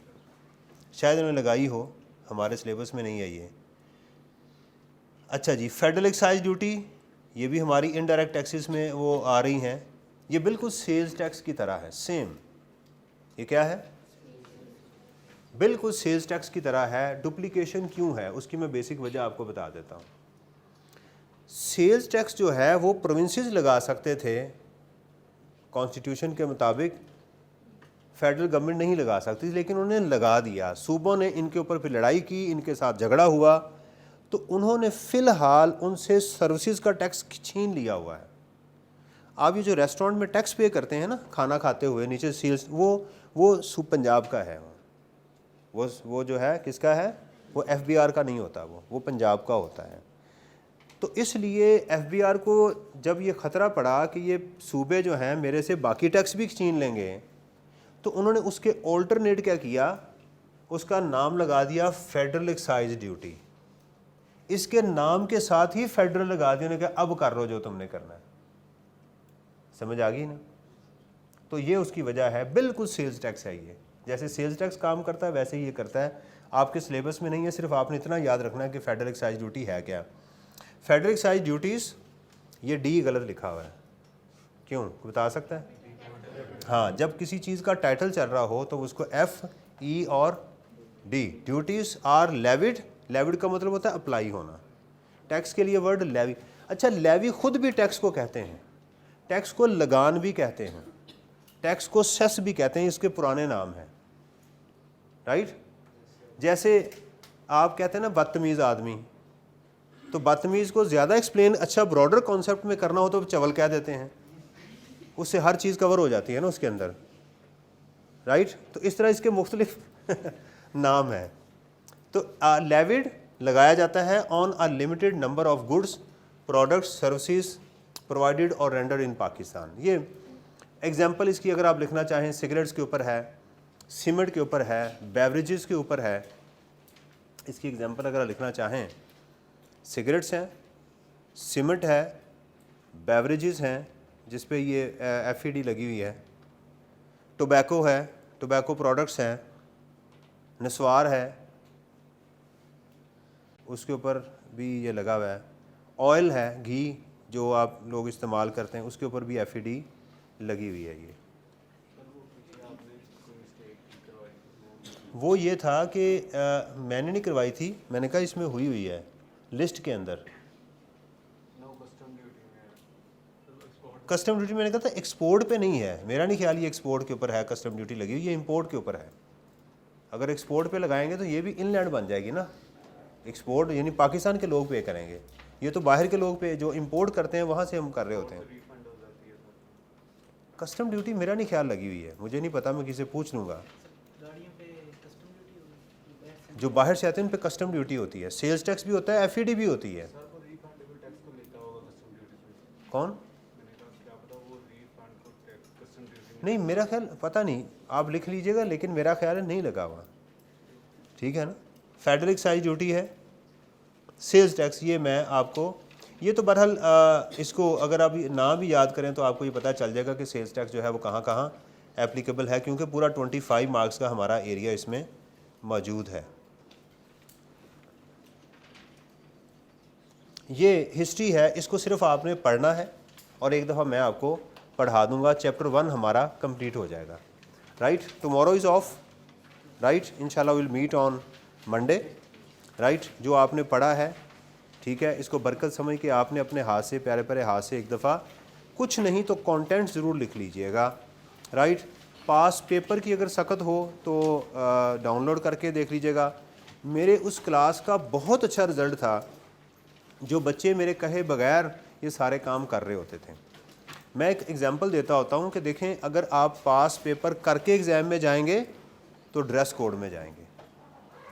शायद उन्होंने लगाई हो, हमारे सिलेबस में नहीं है ये। अच्छा जी, फेडरल एक्साइज ड्यूटी, ये भी हमारी इनडायरेक्ट टैक्सेस में वो आ रही हैं। ये बिल्कुल सेल्स टैक्स की तरह है, सेम। ये क्या है? बिल्कुल सेल्स टैक्स की तरह है। डुप्लीकेशन क्यों है उसकी मैं बेसिक वजह आपको बता देता हूँ। सेल्स टैक्स जो है वो प्रोविंसेस लगा सकते थे कॉन्स्टिट्यूशन के मुताबिक, फेडरल गवर्नमेंट नहीं लगा सकती, लेकिन उन्होंने लगा दिया। सूबों ने इनके ऊपर फिर लड़ाई की, इनके साथ झगड़ा हुआ, तो उन्होंने फ़िलहाल उनसे सर्विसेज का टैक्स छीन लिया हुआ है। आप ये जो रेस्टोरेंट में टैक्स पे करते हैं ना खाना खाते हुए, नीचे सील्स, वो पंजाब का है, वो जो है किसका है, वो FBR का नहीं होता, वो पंजाब का होता है। तो इसलिए FBR को जब ये ख़तरा पड़ा कि ये सूबे जो हैं मेरे से बाकी टैक्स भी छीन लेंगे, तो उन्होंने उसके ऑल्टरनेट क्या किया, उसका नाम लगा दिया फेडरल एक्साइज ड्यूटी। इसके नाम के साथ ही फेडरल लगा दिया, उन्होंने कहा अब कर लो जो तुमने करना है। समझ आ गई ना? तो ये उसकी वजह है, बिल्कुल सेल्स टैक्स है ये। जैसे सेल्स टैक्स काम करता है वैसे ही ये करता है। आपके सिलेबस में नहीं है, सिर्फ आपने इतना याद रखना है कि फेडरल एक्साइज ड्यूटी है क्या। फेडरल एक्साइज ड्यूटीज़, ये डी गलत लिखा हुआ है, क्यों बता सकता है? हाँ, जब किसी चीज़ का टाइटल चल रहा हो तो उसको FE और D, duties are levied. Levied का मतलब होता है अप्लाई होना। टैक्स के लिए वर्ड लेवी। अच्छा, लेवी खुद भी टैक्स को कहते हैं, टैक्स को लगान भी कहते हैं, टैक्स को सेस भी कहते हैं, इसके पुराने नाम हैं, राइट। जैसे आप कहते हैं ना बदतमीज़ आदमी, तो बदतमीज़ को ज़्यादा एक्सप्लेन अच्छा ब्रॉडर कॉन्सेप्ट में करना हो तो चवल कह देते हैं, उससे हर चीज़ कवर हो जाती है ना उसके अंदर, राइट। तो इस तरह इसके मुख्तलिफ नाम हैं। तो लेविड लगाया जाता है on a limited number of goods, products, services provided और रेंडर इन पाकिस्तान। ये एग्जांपल इसकी अगर आप लिखना चाहें, सिगरेट्स के ऊपर है, सीमेंट के ऊपर है, बेवरेजेस के ऊपर है। इसकी एग्जांपल अगर लिखना चाहें, सिगरेट्स हैं, सीमेंट है, बेवरेजेस हैं जिस पे ये FED लगी हुई है, टोबैको है, टोबैको प्रोडक्ट्स हैं, नस्वार है, उसके ऊपर भी ये लगा हुआ है, ऑयल है, घी जो आप लोग इस्तेमाल करते हैं उसके ऊपर भी FED लगी हुई है। ये वो ये था कि मैंने नहीं करवाई थी, मैंने कहा इसमें हुई हुई है लिस्ट के अंदर। कस्टम ड्यूटी मैंने कहा था एक्सपोर्ट पे नहीं है, मेरा नहीं ख्याल ये एक्सपोर्ट के ऊपर है कस्टम ड्यूटी लगी हुई, ये इंपोर्ट के ऊपर है। अगर एक्सपोर्ट पे लगाएंगे तो ये भी इनलैंड बन जाएगी ना, एक्सपोर्ट यानी पाकिस्तान के लोग पे करेंगे, ये तो बाहर के लोग पे जो इंपोर्ट करते हैं वहाँ से हम कर रहे होते हैं। कस्टम ड्यूटी मेरा नहीं ख्याल लगी हुई है, मुझे नहीं पता, मैं किसी से पूछ लूँगा। जो बाहर से आते हैं उन पे कस्टम ड्यूटी होती है, सेल्स टैक्स भी होता है, FED भी होती है। कौन? नहीं, मेरा ख्याल पता नहीं, आप लिख लीजिएगा, लेकिन मेरा ख्याल है नहीं लगा हुआ, ठीक है ना। फेडरल एक्साइज ड्यूटी है, सेल्स टैक्स, ये मैं आपको, ये तो बहरहाल इसको अगर आप ना भी याद करें तो आपको ये पता चल जाएगा कि सेल्स टैक्स जो है वो कहाँ कहाँ एप्लीकेबल है, क्योंकि पूरा 25 मार्क्स का हमारा एरिया इसमें मौजूद है। ये हिस्ट्री है, इसको सिर्फ आपने पढ़ना है और एक दफ़ा मैं आपको पढ़ा दूंगा, चैप्टर 1 हमारा कंप्लीट हो जाएगा, right. Tomorrow is off, right, इंशाल्लाह will meet on Monday, right. जो आपने पढ़ा है, ठीक है, इसको बरकत समझ के आपने अपने हाथ से, प्यारे प्यारे हाथ से एक दफ़ा, कुछ नहीं तो कंटेंट ज़रूर लिख लीजिएगा, राइट। पास पेपर की अगर सख्त हो तो डाउनलोड करके देख लीजिएगा। मेरे उस क्लास का बहुत अच्छा रिज़ल्ट था, जो बच्चे मेरे कहे बगैर ये सारे काम कर रहे होते थे। मैं एक एग्जांपल देता होता हूँ कि देखें, अगर आप पास पेपर करके एग्ज़ाम में जाएंगे तो ड्रेस कोड में जाएंगे,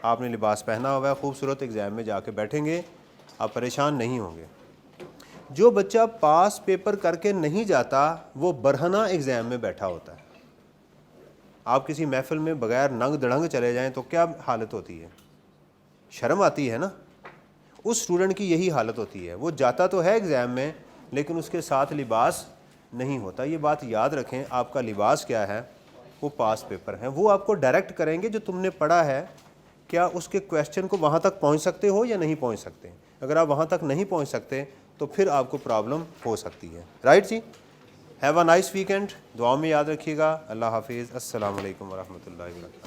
आपने लिबास पहना हुआ है, खूबसूरत एग्ज़ाम में जाके बैठेंगे, आप परेशान नहीं होंगे। जो बच्चा पास पेपर करके नहीं जाता वो बरहना एग्ज़ाम में बैठा होता है। आप किसी महफिल में बगैर नंग दड़ंग चले जाएं तो क्या हालत होती है, शर्म आती है ना। उस स्टूडेंट की यही हालत होती है, वो जाता तो है एग्ज़ाम में लेकिन उसके साथ लिबास नहीं होता। ये बात याद रखें, आपका लिबास क्या है, वो पास पेपर है। वो आपको डायरेक्ट करेंगे जो तुमने पढ़ा है, क्या उसके क्वेश्चन को वहाँ तक पहुँच सकते हो या नहीं पहुँच सकते। अगर आप वहाँ तक नहीं पहुँच सकते तो फिर आपको प्रॉब्लम हो सकती है, राइट जी। हैव अ नाइस वीकेंड, दुआ में याद रखिएगा। अल्लाह हाफिज़, अस्सलाम वालेकुम व रहमतुल्लाहि व बरकातहू।